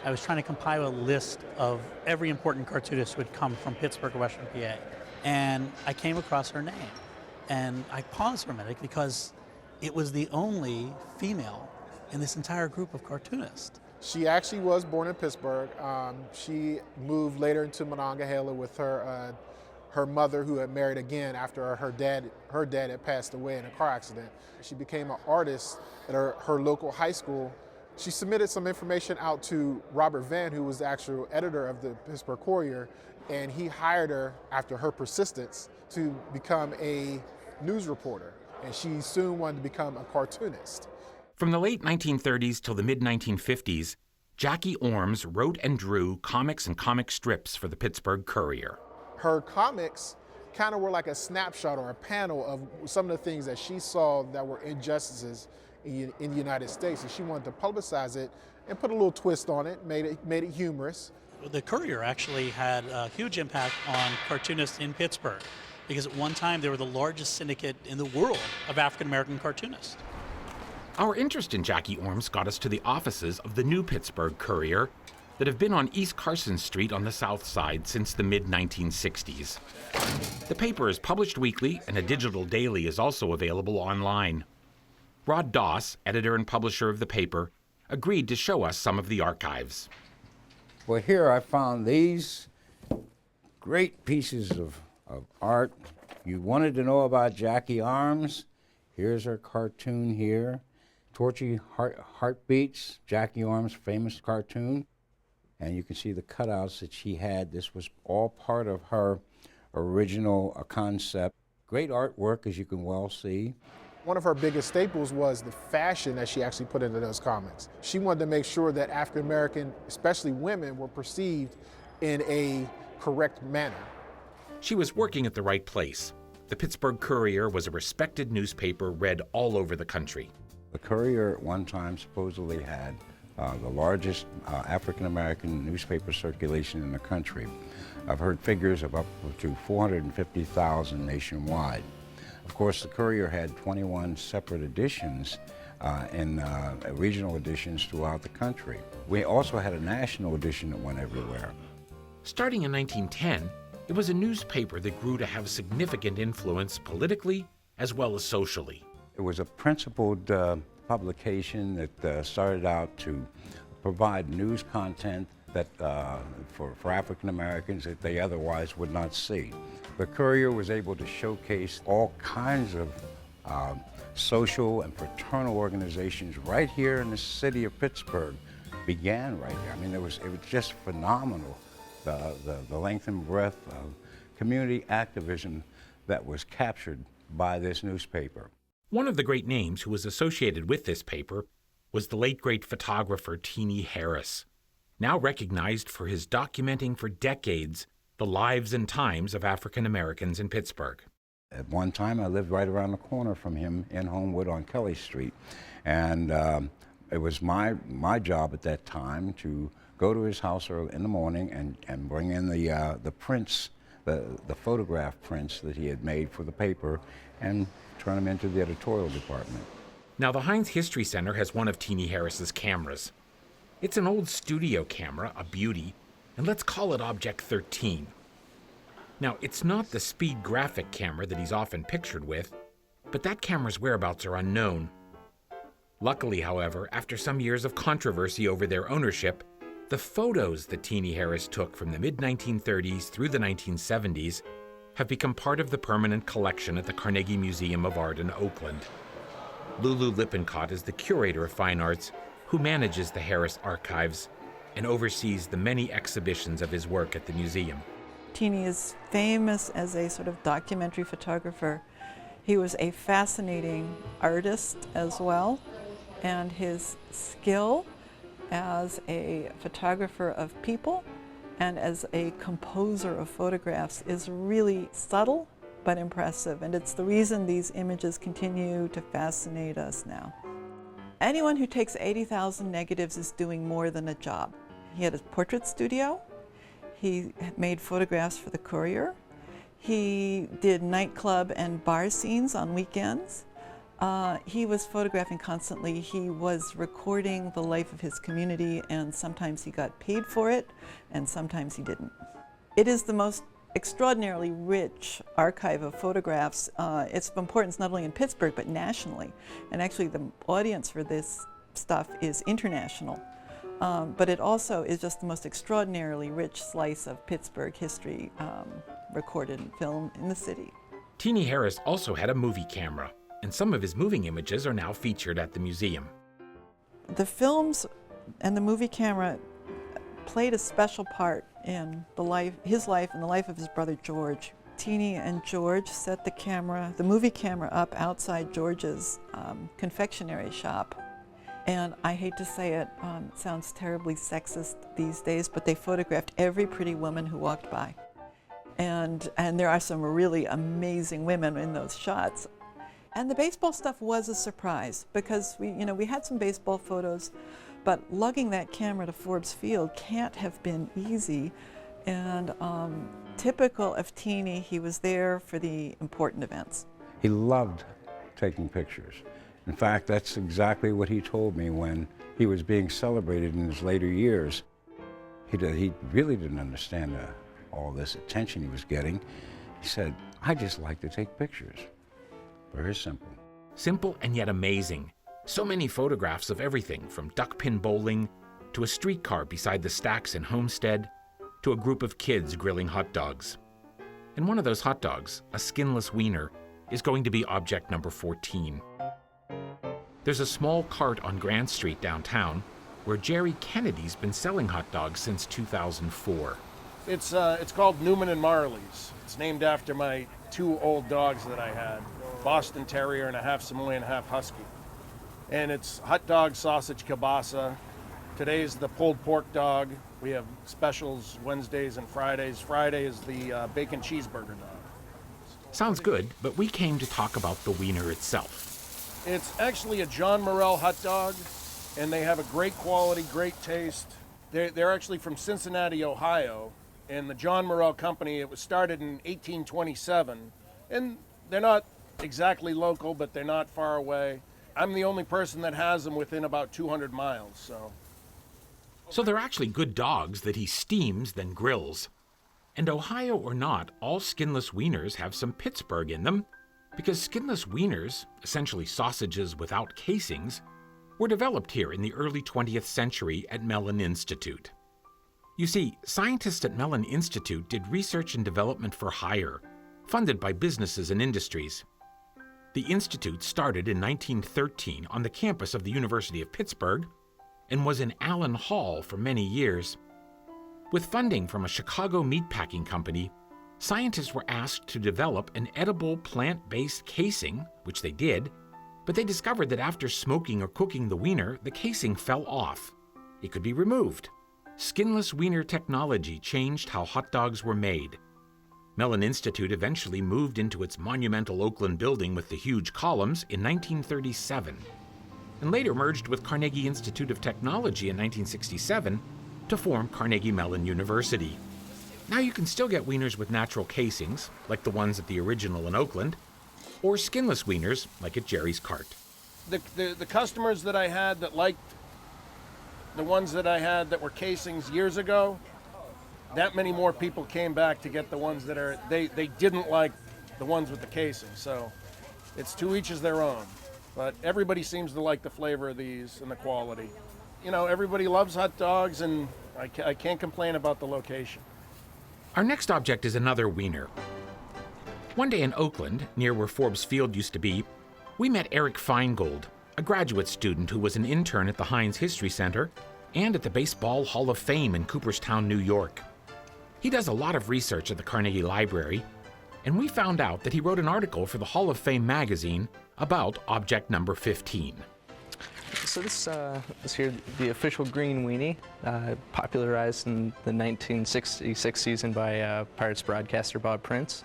I was trying to compile a list of every important cartoonist who had come from Pittsburgh or Western PA. And I came across her name. And I paused for a minute because it was the only female in this entire group of cartoonists. She actually was born in Pittsburgh. She moved later into Monongahela with her mother, who had married again after her dad had passed away in a car accident. She became an artist at her local high school. She submitted some information out to Robert Vann, who was the actual editor of the Pittsburgh Courier, and he hired her after her persistence to become a news reporter. And she soon wanted to become a cartoonist. From the late 1930s till the mid-1950s, Jackie Orms wrote and drew comics and comic strips for the Pittsburgh Courier. Her comics kind of were like a snapshot or a panel of some of the things that she saw that were injustices in the United States, and she wanted to publicize it and put a little twist on it, made it humorous. The Courier actually had a huge impact on cartoonists in Pittsburgh, because at one time they were the largest syndicate in the world of African-American cartoonists. Our interest in Jackie Orms got us to the offices of the new Pittsburgh Courier that have been on East Carson Street on the south side since the mid-1960s. The paper is published weekly, and a digital daily is also available online. Rod Doss, editor and publisher of the paper, agreed to show us some of the archives. Well, here I found these great pieces of art. You wanted to know about Jackie Orms? Here's her cartoon here. Torchy Heartbeats, Jackie Orms' famous cartoon. And you can see the cutouts that she had. This was all part of her original concept. Great artwork, as you can well see. One of her biggest staples was the fashion that she actually put into those comics. She wanted to make sure that African American, especially women, were perceived in a correct manner. She was working at the right place. The Pittsburgh Courier was a respected newspaper read all over the country. The Courier at one time supposedly had the largest African-American newspaper circulation in the country. I've heard figures of up to 450,000 nationwide. Of course, the Courier had 21 separate editions and regional editions throughout the country. We also had a national edition that went everywhere. Starting in 1910, it was a newspaper that grew to have significant influence politically as well as socially. It was a principled publication that started out to provide news content that for African Americans that they otherwise would not see. The Courier was able to showcase all kinds of social and fraternal organizations right here in the city of Pittsburgh. Began right here. I mean, it was just phenomenal, the length and breadth of community activism that was captured by this newspaper. One of the great names who was associated with this paper was the late great photographer Teenie Harris, now recognized for his documenting for decades the lives and times of African Americans in Pittsburgh. At one time, I lived right around the corner from him in Homewood on Kelly Street, and it was my job at that time to go to his house early in the morning and bring in the prints, the photograph prints that he had made for the paper, and turn them into the editorial department. Now, the Heinz History Center has one of Teenie Harris's cameras. It's an old studio camera, a beauty, and let's call it Object 13. Now, it's not the speed graphic camera that he's often pictured with, but that camera's whereabouts are unknown. Luckily, however, after some years of controversy over their ownership, the photos that Teenie Harris took from the mid-1930s through the 1970s have become part of the permanent collection at the Carnegie Museum of Art in Oakland. Lulu Lippincott is the curator of fine arts who manages the Harris archives and oversees the many exhibitions of his work at the museum. Teenie is famous as a sort of documentary photographer. He was a fascinating artist as well, and his skill as a photographer of people and as a composer of photographs is really subtle but impressive, and it's the reason these images continue to fascinate us now. Anyone who takes 80,000 negatives is doing more than a job. He had a portrait studio, he made photographs for the Courier, he did nightclub and bar scenes on weekends. He was photographing constantly. He was recording the life of his community, and sometimes he got paid for it, and sometimes he didn't. It is the most extraordinarily rich archive of photographs. It's of importance not only in Pittsburgh, but nationally. And actually the audience for this stuff is international. But it also is just the most extraordinarily rich slice of Pittsburgh history recorded in film in the city. Teenie Harris also had a movie camera, and some of his moving images are now featured at the museum. The films and the movie camera played a special part in his life and the life of his brother George. Teenie and George set the movie camera up outside George's confectionery shop. And I hate to say it, it sounds terribly sexist these days, but they photographed every pretty woman who walked by. And there are some really amazing women in those shots. And the baseball stuff was a surprise because we had some baseball photos, but lugging that camera to Forbes Field can't have been easy. And typical of Teenie, he was there for the important events. He loved taking pictures. In fact, that's exactly what he told me when he was being celebrated in his later years. He really didn't understand all this attention he was getting. He said, "I just like to take pictures." Very simple. Simple and yet amazing. So many photographs of everything from duckpin bowling to a streetcar beside the stacks in Homestead to a group of kids grilling hot dogs. And one of those hot dogs, a skinless wiener, is going to be object number 14. There's a small cart on Grant Street downtown where Jerry Kennedy's been selling hot dogs since 2004. It's called Newman and Marley's. It's named after my 2 old dogs that I had, Boston Terrier and a half Samoyed and a half Husky. And it's hot dog, sausage, kielbasa. Today's the pulled pork dog. We have specials Wednesdays and Fridays. Friday is the bacon cheeseburger dog. Sounds good, but we came to talk about the wiener itself. It's actually a John Morrell hot dog, and they have a great quality, great taste. They're actually from Cincinnati, Ohio, and the John Morrell Company, it was started in 1827, and they're not exactly local, but they're not far away. I'm the only person that has them within about 200 miles, so. So they're actually good dogs that he steams, then grills. And Ohio or not, all skinless wieners have some Pittsburgh in them, because skinless wieners, essentially sausages without casings, were developed here in the early 20th century at Mellon Institute. You see, scientists at Mellon Institute did research and development for hire, funded by businesses and industries. The institute started in 1913 on the campus of the University of Pittsburgh and was in Allen Hall for many years. With funding from a Chicago meatpacking company, scientists were asked to develop an edible plant-based casing, which they did, but they discovered that after smoking or cooking the wiener, the casing fell off. It could be removed. Skinless wiener technology changed how hot dogs were made. Mellon Institute eventually moved into its monumental Oakland building with the huge columns in 1937, and later merged with Carnegie Institute of Technology in 1967 to form Carnegie Mellon University. Now you can still get wieners with natural casings, like the ones at the original in Oakland, or skinless wieners, like at Jerry's Cart. The customers that I had that liked the ones that I had that were casings years ago, that many more people came back to get the ones that are, they didn't like the ones with the casing. So it's to each is their own. But everybody seems to like the flavor of these and the quality. You know, everybody loves hot dogs, and I can't complain about the location. Our next object is another wiener. One day in Oakland, near where Forbes Field used to be, we met Eric Feingold, a graduate student who was an intern at the Heinz History Center and at the Baseball Hall of Fame in Cooperstown, New York. He does a lot of research at the Carnegie Library, and we found out that he wrote an article for the Hall of Fame magazine about object number 15. So this is here the official green weenie, popularized in the 1966 season by Pirates broadcaster Bob Prince.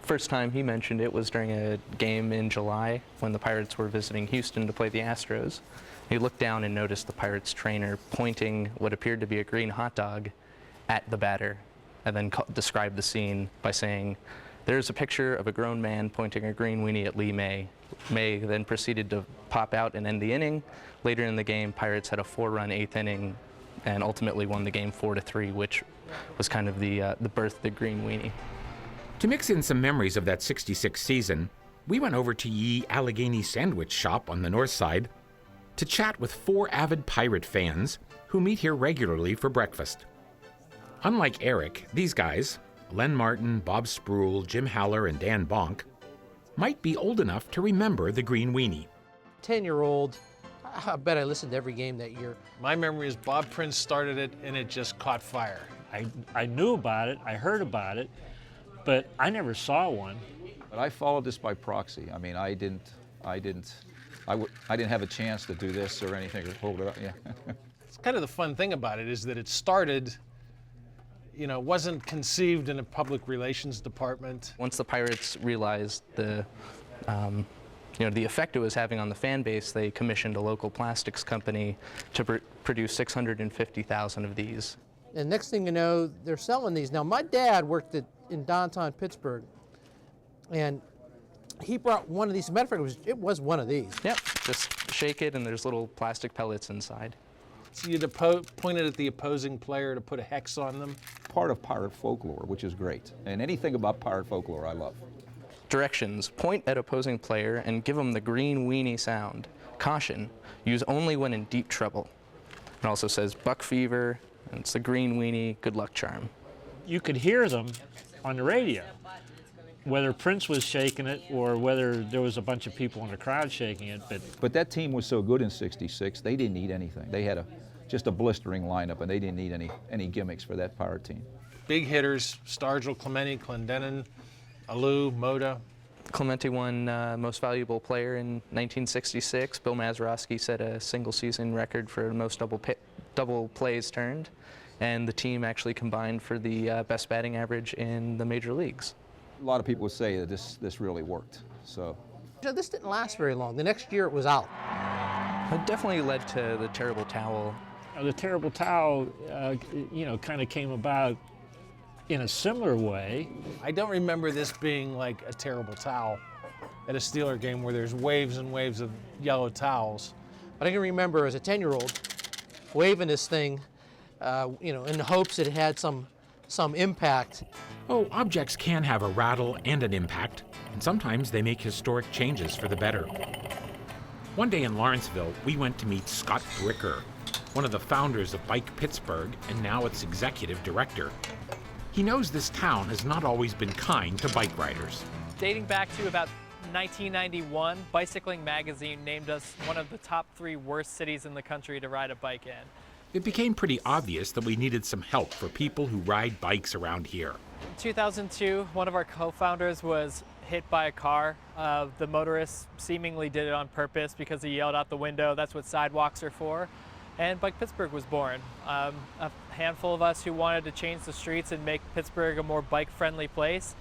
First time he mentioned it was during a game in July when the Pirates were visiting Houston to play the Astros. He looked down and noticed the Pirates trainer pointing what appeared to be a green hot dog at the batter, and then described the scene by saying, "There's a picture of a grown man pointing a green weenie at Lee May." May then proceeded to pop out and end the inning. Later in the game, Pirates had a 4-run 8th inning and ultimately won the game 4-3, which was kind of the birth of the green weenie. To mix in some memories of that 66 season, we went over to Ye Allegheny Sandwich Shop on the north side to chat with 4 avid pirate fans who meet here regularly for breakfast. Unlike Eric, these guys, Len Martin, Bob Spruill, Jim Haller, and Dan Bonk, might be old enough to remember the Green Weenie. 10-year-old, I bet I listened to every game that year. My memory is Bob Prince started it and it just caught fire. I knew about it, I heard about it, but I never saw one. But I followed this by proxy. I mean, I didn't have a chance to do this or anything or hold it up. Yeah. It's kind of the fun thing about it is that it started, wasn't conceived in a public relations department. Once the Pirates realized the effect it was having on the fan base, they commissioned a local plastics company to produce 650,000 of these. And next thing you know, they're selling these. Now, my dad worked in downtown Pittsburgh, and he brought one of these. As a matter of fact, it was one of these. Yep, just shake it and there's little plastic pellets inside. So you'd point it at the opposing player to put a hex on them? Part of pirate folklore, which is great. And anything about pirate folklore I love. Directions: point at opposing player and give them the green weenie sound. Caution: use only when in deep trouble. It also says buck fever, and it's the green weenie good luck charm. You could hear them on the radio, whether Prince was shaking it or whether there was a bunch of people in the crowd shaking it. But that team was so good in '66, they didn't need anything. They had just a blistering lineup, and they didn't need any gimmicks for that pirate team. Big hitters: Stargell, Clemente, Clendenin, Alou, Moda. Clemente won Most Valuable Player in 1966. Bill Mazeroski set a single-season record for most double plays turned, and the team actually combined for the best batting average in the major leagues. A lot of people would say that this really worked. So This didn't last very long. The next year it was out. It definitely led to the Terrible Towel. The Terrible Towel, kind of came about in a similar way. I don't remember this being like a terrible towel at a Steeler game where there's waves and waves of yellow towels. But I can remember as a 10-year-old waving this thing, in hopes it had some impact. Oh, objects can have a rattle and an impact, and sometimes they make historic changes for the better. One day in Lawrenceville, we went to meet Scott Bricker, one of the founders of Bike Pittsburgh and now its executive director. He knows this town has not always been kind to bike riders. Dating back to about 1991, Bicycling Magazine named us one of the top 3 worst cities in the country to ride a bike in. It became pretty obvious that we needed some help for people who ride bikes around here. In 2002, one of our co-founders was hit by a car. The motorist seemingly did it on purpose because he yelled out the window, "That's what sidewalks are for." And Bike Pittsburgh was born. A handful of us who wanted to change the streets and make Pittsburgh a more bike-friendly place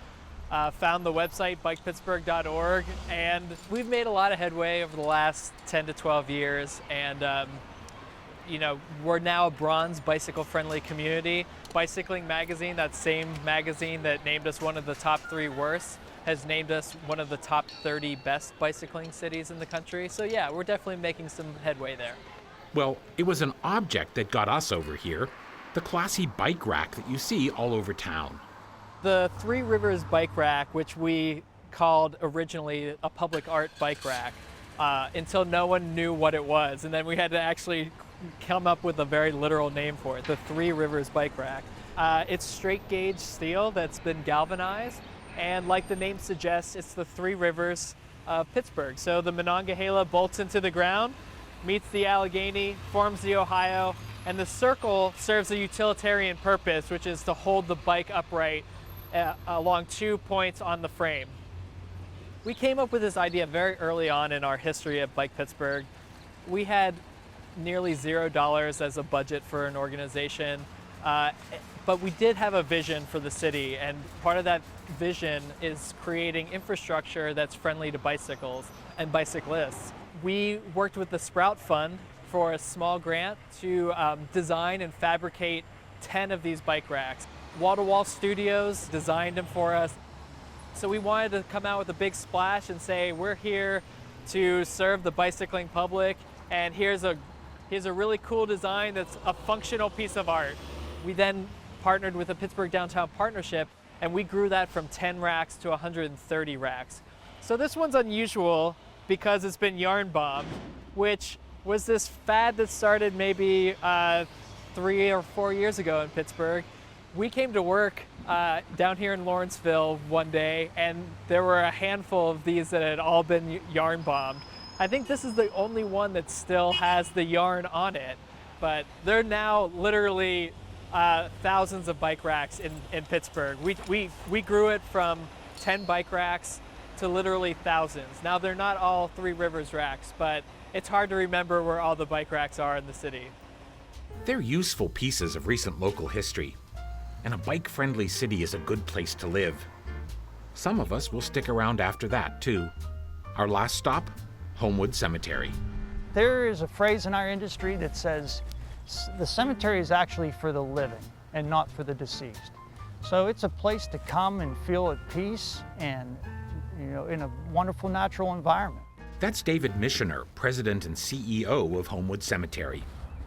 found the website bikepittsburgh.org, and we've made a lot of headway over the last 10 to 12 years, and we're now a bronze bicycle-friendly community. Bicycling Magazine, that same magazine that named us one of the top 3 worst, has named us one of the top 30 best bicycling cities in the country. So yeah, we're definitely making some headway there. Well, it was an object that got us over here, the classy bike rack that you see all over town. The Three Rivers bike rack, which we called originally a public art bike rack, until no one knew what it was. And then we had to actually come up with a very literal name for it, the Three Rivers bike rack. It's straight gauge steel that's been galvanized. And like the name suggests, it's the Three Rivers of Pittsburgh. So the Monongahela bolts into the ground, meets the Allegheny, forms the Ohio, and the circle serves a utilitarian purpose, which is to hold the bike upright along 2 points on the frame. We came up with this idea very early on in our history at Bike Pittsburgh. We had nearly $0 as a budget for an organization, but we did have a vision for the city, and part of that vision is creating infrastructure that's friendly to bicycles and bicyclists. We worked with the Sprout Fund for a small grant to design and fabricate 10 of these bike racks. Wall to Wall Studios designed them for us. So we wanted to come out with a big splash and say, we're here to serve the bicycling public, and here's a really cool design that's a functional piece of art. We then partnered with the Pittsburgh Downtown Partnership, and we grew that from 10 racks to 130 racks. So this one's unusual because it's been yarn bombed, which was this fad that started maybe 3 or 4 years ago in Pittsburgh. We came to work down here in Lawrenceville one day, and there were a handful of these that had all been yarn bombed. I think this is the only one that still has the yarn on it, but they're now literally thousands of bike racks in Pittsburgh. We grew it from 10 bike racks to literally thousands. Now they're not all Three Rivers racks, but it's hard to remember where all the bike racks are in the city. They're useful pieces of recent local history, and a bike-friendly city is a good place to live. Some of us will stick around after that, too. Our last stop, Homewood Cemetery. There is a phrase in our industry that says the cemetery is actually for the living and not for the deceased. So it's a place to come and feel at peace and, in a wonderful natural environment. That's David Missioner, president and CEO of Homewood Cemetery.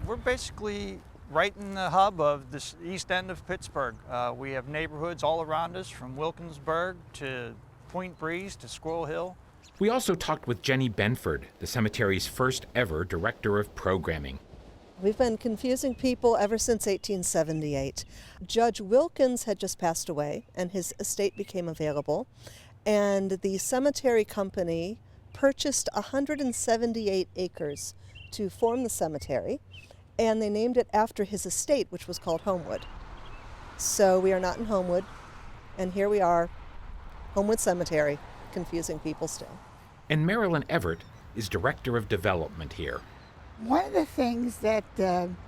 We're basically right in the hub of this east end of Pittsburgh. We have neighborhoods all around us, from Wilkinsburg to Point Breeze to Squirrel Hill. We also talked with Jenny Benford, the cemetery's first ever director of programming. We've been confusing people ever since 1878. Judge Wilkins had just passed away, and his estate became available, and the cemetery company purchased 178 acres to form the cemetery, and they named it after his estate, which was called Homewood. So we are not in Homewood, and here we are, Homewood Cemetery, confusing people still. And Marilyn Everett is director of development here. One of the things that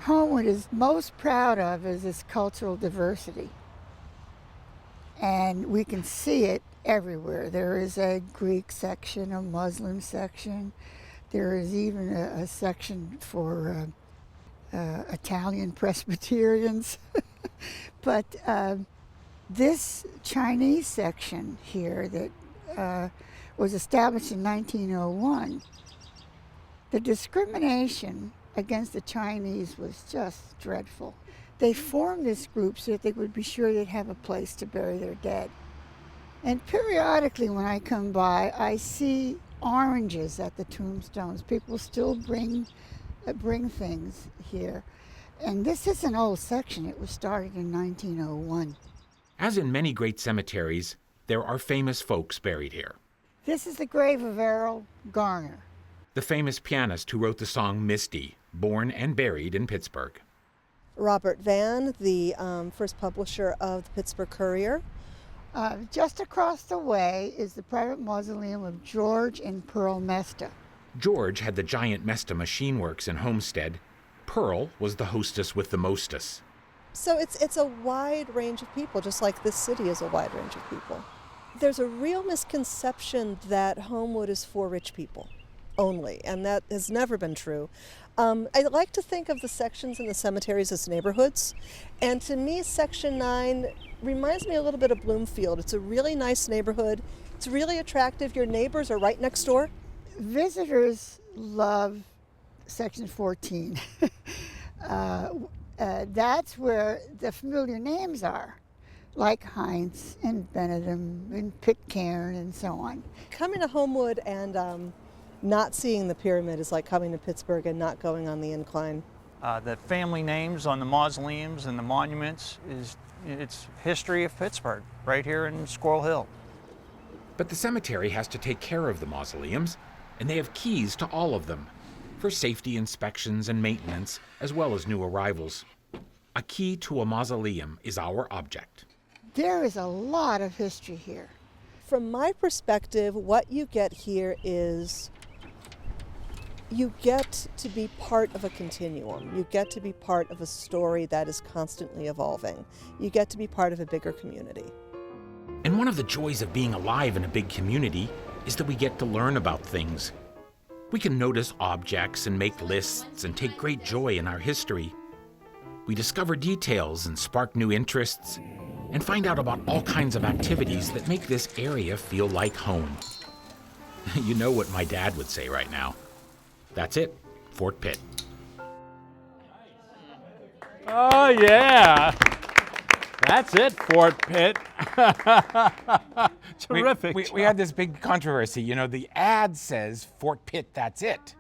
Homewood is most proud of is its cultural diversity. And we can see it everywhere. There is a Greek section, a Muslim section. There is even a section for Italian Presbyterians. But this Chinese section here that was established in 1901, the discrimination against the Chinese was just dreadful. They formed this group so that they would be sure they'd have a place to bury their dead. And periodically when I come by, I see oranges at the tombstones. People still bring things here. And this is an old section. It was started in 1901. As in many great cemeteries, there are famous folks buried here. This is the grave of Errol Garner. The famous pianist who wrote the song Misty, born and buried in Pittsburgh. Robert Vann, the first publisher of the Pittsburgh Courier. Just across the way is the private mausoleum of George and Pearl Mesta. George had the giant Mesta Machine Works in Homestead. Pearl was the hostess with the mostess. So it's a wide range of people, just like this city is a wide range of people. There's a real misconception that Homewood is for rich people only, and that has never been true. I like to think of the sections in the cemeteries as neighborhoods, and to me Section 9 reminds me a little bit of Bloomfield. It's a really nice neighborhood. It's really attractive. Your neighbors are right next door. Visitors love Section 14. That's where the familiar names are, like Heinz and Benedum and Pitcairn and so on. Coming to Homewood and not seeing the pyramid is like coming to Pittsburgh and not going on the incline. The family names on the mausoleums and the monuments it's history of Pittsburgh, right here in Squirrel Hill. But the cemetery has to take care of the mausoleums, and they have keys to all of them for safety inspections and maintenance, as well as new arrivals. A key to a mausoleum is our object. There is a lot of history here. From my perspective, what you get here is you get to be part of a continuum. You get to be part of a story that is constantly evolving. You get to be part of a bigger community. And one of the joys of being alive in a big community is that we get to learn about things. We can notice objects and make lists and take great joy in our history. We discover details and spark new interests and find out about all kinds of activities that make this area feel like home. You know what my dad would say right now. That's it, Fort Pitt. Oh, yeah. That's it, Fort Pitt. Terrific. We had this big controversy. You know, the ad says Fort Pitt, that's it.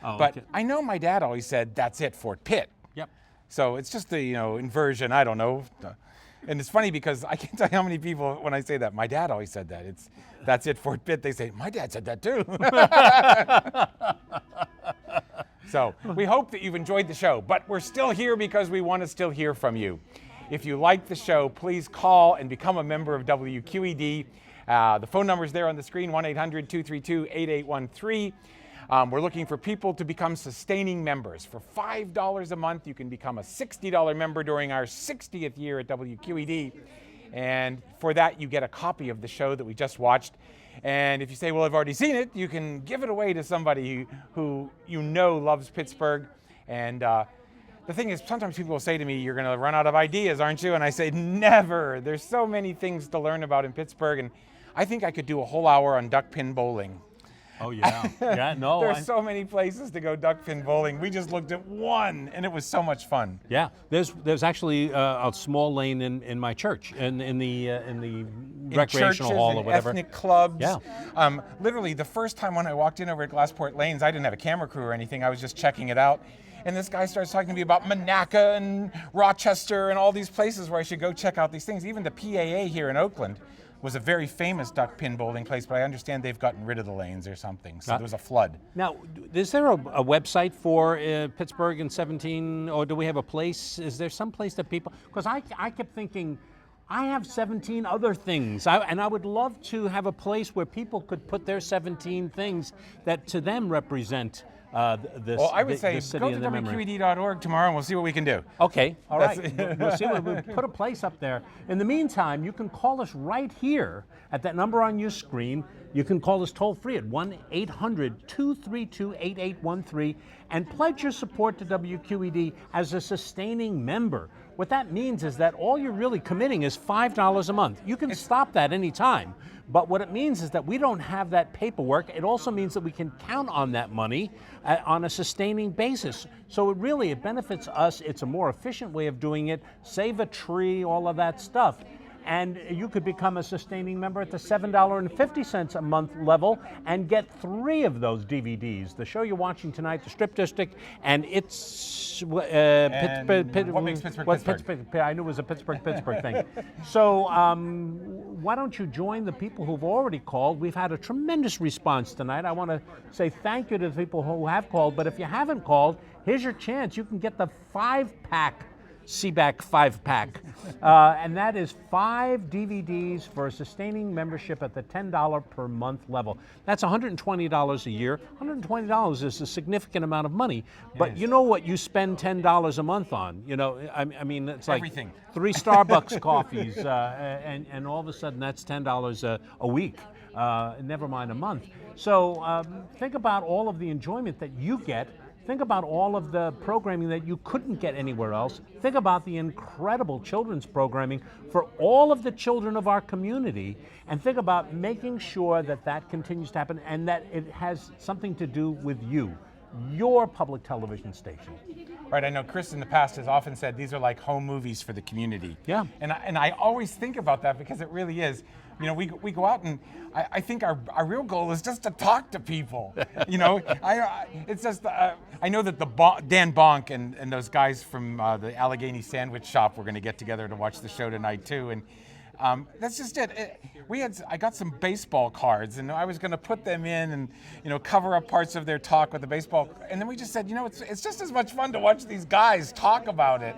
Oh, but okay. I know my dad always said, "That's it, Fort Pitt." Yep. So it's just the inversion. I don't know. And it's funny because I can't tell you how many people, when I say that, my dad always said that. That's it, Fort Pitt. They say, my dad said that too. So we hope that you've enjoyed the show, but we're still here because we want to still hear from you. If you like the show, please call and become a member of WQED. The phone number is there on the screen, 1-800-232-8813. We're looking for people to become sustaining members. For $5 a month, you can become a $60 member during our 60th year at WQED. And for that, you get a copy of the show that we just watched. And if you say, well, I've already seen it, you can give it away to somebody who loves Pittsburgh. And the thing is, sometimes people will say to me, you're going to run out of ideas, aren't you? And I say, never. There's so many things to learn about in Pittsburgh. And I think I could do a whole hour on duck pin bowling. Oh, yeah. Yeah, no. There's so many places to go duck pin bowling. We just looked at one, and it was so much fun. Yeah, there's actually a small lane in my church, in the recreational hall or whatever. Ethnic clubs. Yeah. Literally, the first time when I walked in over at Glassport Lanes, I didn't have a camera crew or anything. I was just checking it out. And this guy starts talking to me about Monaca and Rochester and all these places where I should go check out these things. Even the PAA here in Oakland was a very famous duck pin bowling place, but I understand they've gotten rid of the lanes or something, so there was a flood. Now, is there a website for Pittsburgh in 17, or do we have a place? Is there some place that people, because I kept thinking, I have 17 other things, and I would love to have a place where people could put their 17 things that to them represent this. Well, I would say city go to WQED.org tomorrow and we'll see what we can do. Okay, all right. We'll see we'll put a place up there. In the meantime, you can call us right here at that number on your screen. You can call us toll free at 1-800-232-8813 and pledge your support to WQED as a sustaining member. What that means is that all you're really committing is $5 a month. You can stop that any time. But what it means is that we don't have that paperwork. It also means that we can count on that money on a sustaining basis. So it benefits us. It's a more efficient way of doing it. Save a tree, all of that stuff. And you could become a sustaining member at the $7.50 a month level and get 3 of those DVDs. The show you're watching tonight, The Strip District, and it's what makes Pittsburgh Pittsburgh? I knew it was a Pittsburgh thing. So why don't you join the people who've already called? We've had a tremendous response tonight. I want to say thank you to the people who have called, but if you haven't called, here's your chance. You can get the 5-pack Sebak 5-pack, and that is 5 DVDs for a sustaining membership at the $10 per month level. That's $120 a year. $120 is a significant amount of money, but you know what you spend $10 a month on? I mean, it's like everything. 3 Starbucks coffees, and all of a sudden that's $10 a week, never mind a month. So think about all of the enjoyment that you get. Think about all of the programming that you couldn't get anywhere else. Think about the incredible children's programming for all of the children of our community. And think about making sure that that continues to happen and that it has something to do with you, your public television station. Right, I know Chris in the past has often said these are like home movies for the community. Yeah. And I always think about that because it really is. We go out and I think our real goal is just to talk to people. It's just, I know that Dan Bonk and those guys from the Allegheny Sandwich Shop were going to get together to watch the show tonight too. And that's just it. I got some baseball cards and I was going to put them in and, cover up parts of their talk with the baseball. And then we just said, it's just as much fun to watch these guys talk about it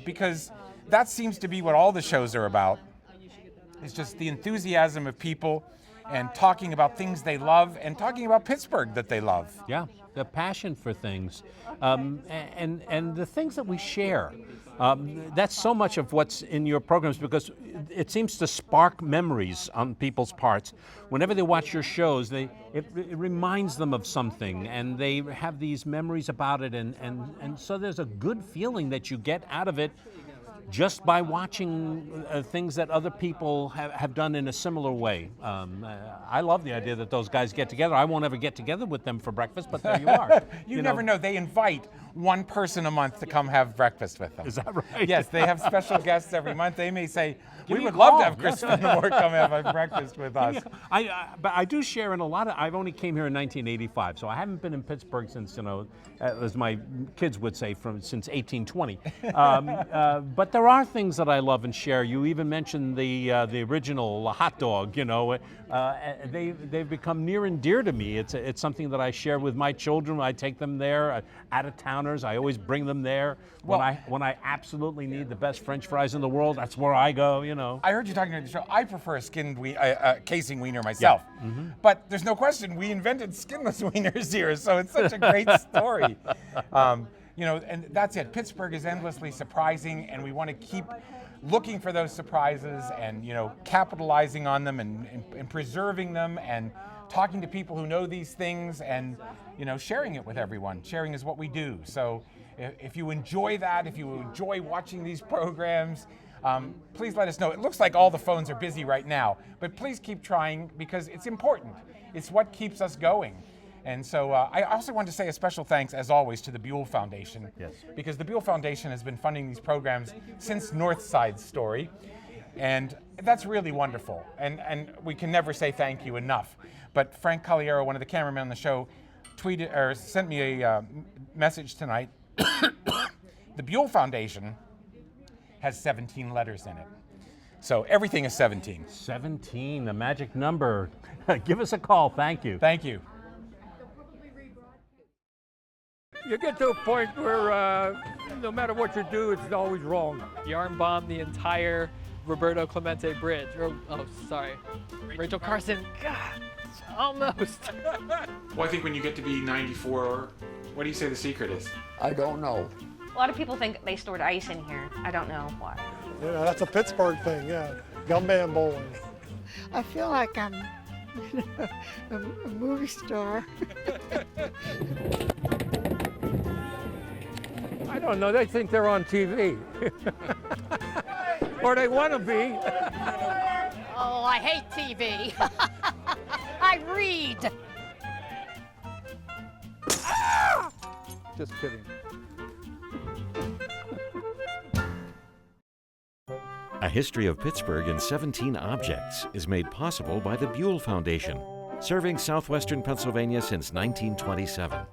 because that seems to be what all the shows are about. It's just the enthusiasm of people and talking about things they love and talking about Pittsburgh that they love. Yeah, the passion for things and the things that we share. That's so much of what's in your programs because it seems to spark memories on people's parts. Whenever they watch your shows, it reminds them of something and they have these memories about it and so there's a good feeling that you get out of it. just by watching things that other people have done in a similar way. I love the idea that those guys get together. I won't ever get together with them for breakfast, but there you are. you never know. They invite one person a month to come have breakfast with them. Is that right? Yes, they have special guests every month. They may say, we would love to have Christopher Moore come have a breakfast with us. But I do share in a lot of, I've only came here in 1985, so I haven't been in Pittsburgh since, as my kids would say, since 1820. But there are things that I love and share. You even mentioned the original hot dog, they've become near and dear to me. It's something that I share with my children. I take them there, out-of-towners. I always bring them there. When I absolutely need the best French fries in the world, that's where I go, I heard you talking about the show. I prefer a skinned casing wiener myself. Yeah. Mm-hmm. But there's no question we invented skinless wieners here, so it's such a great story. And that's it. Pittsburgh is endlessly surprising, and we want to keep looking for those surprises and, capitalizing on them and preserving them and talking to people who know these things and, sharing it with everyone. Sharing is what we do. So if you enjoy that, if you enjoy watching these programs, please let us know. It looks like all the phones are busy right now, but please keep trying because it's important. It's what keeps us going. And so I also want to say a special thanks, as always, to the Buell Foundation. Yes. Because the Buell Foundation has been funding these programs since North Side's story. And that's really wonderful. And we can never say thank you enough. But Frank Colliero, one of the cameramen on the show, sent me a message tonight. The Buell Foundation has 17 letters in it. So everything is 17. 17, the magic number. Give us a call. Thank you. Thank you. You get to a point where no matter what you do, it's always wrong. You arm bombed the entire Roberto Clemente Bridge. Rachel Carson. God, almost. Well, I think when you get to be 94, what do you say the secret is? I don't know. A lot of people think they stored ice in here. I don't know why. That's a Pittsburgh thing, yeah. Gumman bowling. I feel like I'm a movie star. I don't know. They think they're on TV. Or they want to be. Oh, I hate TV. I read. Just kidding. A History of Pittsburgh in 17 Objects is made possible by the Buell Foundation, serving southwestern Pennsylvania since 1927.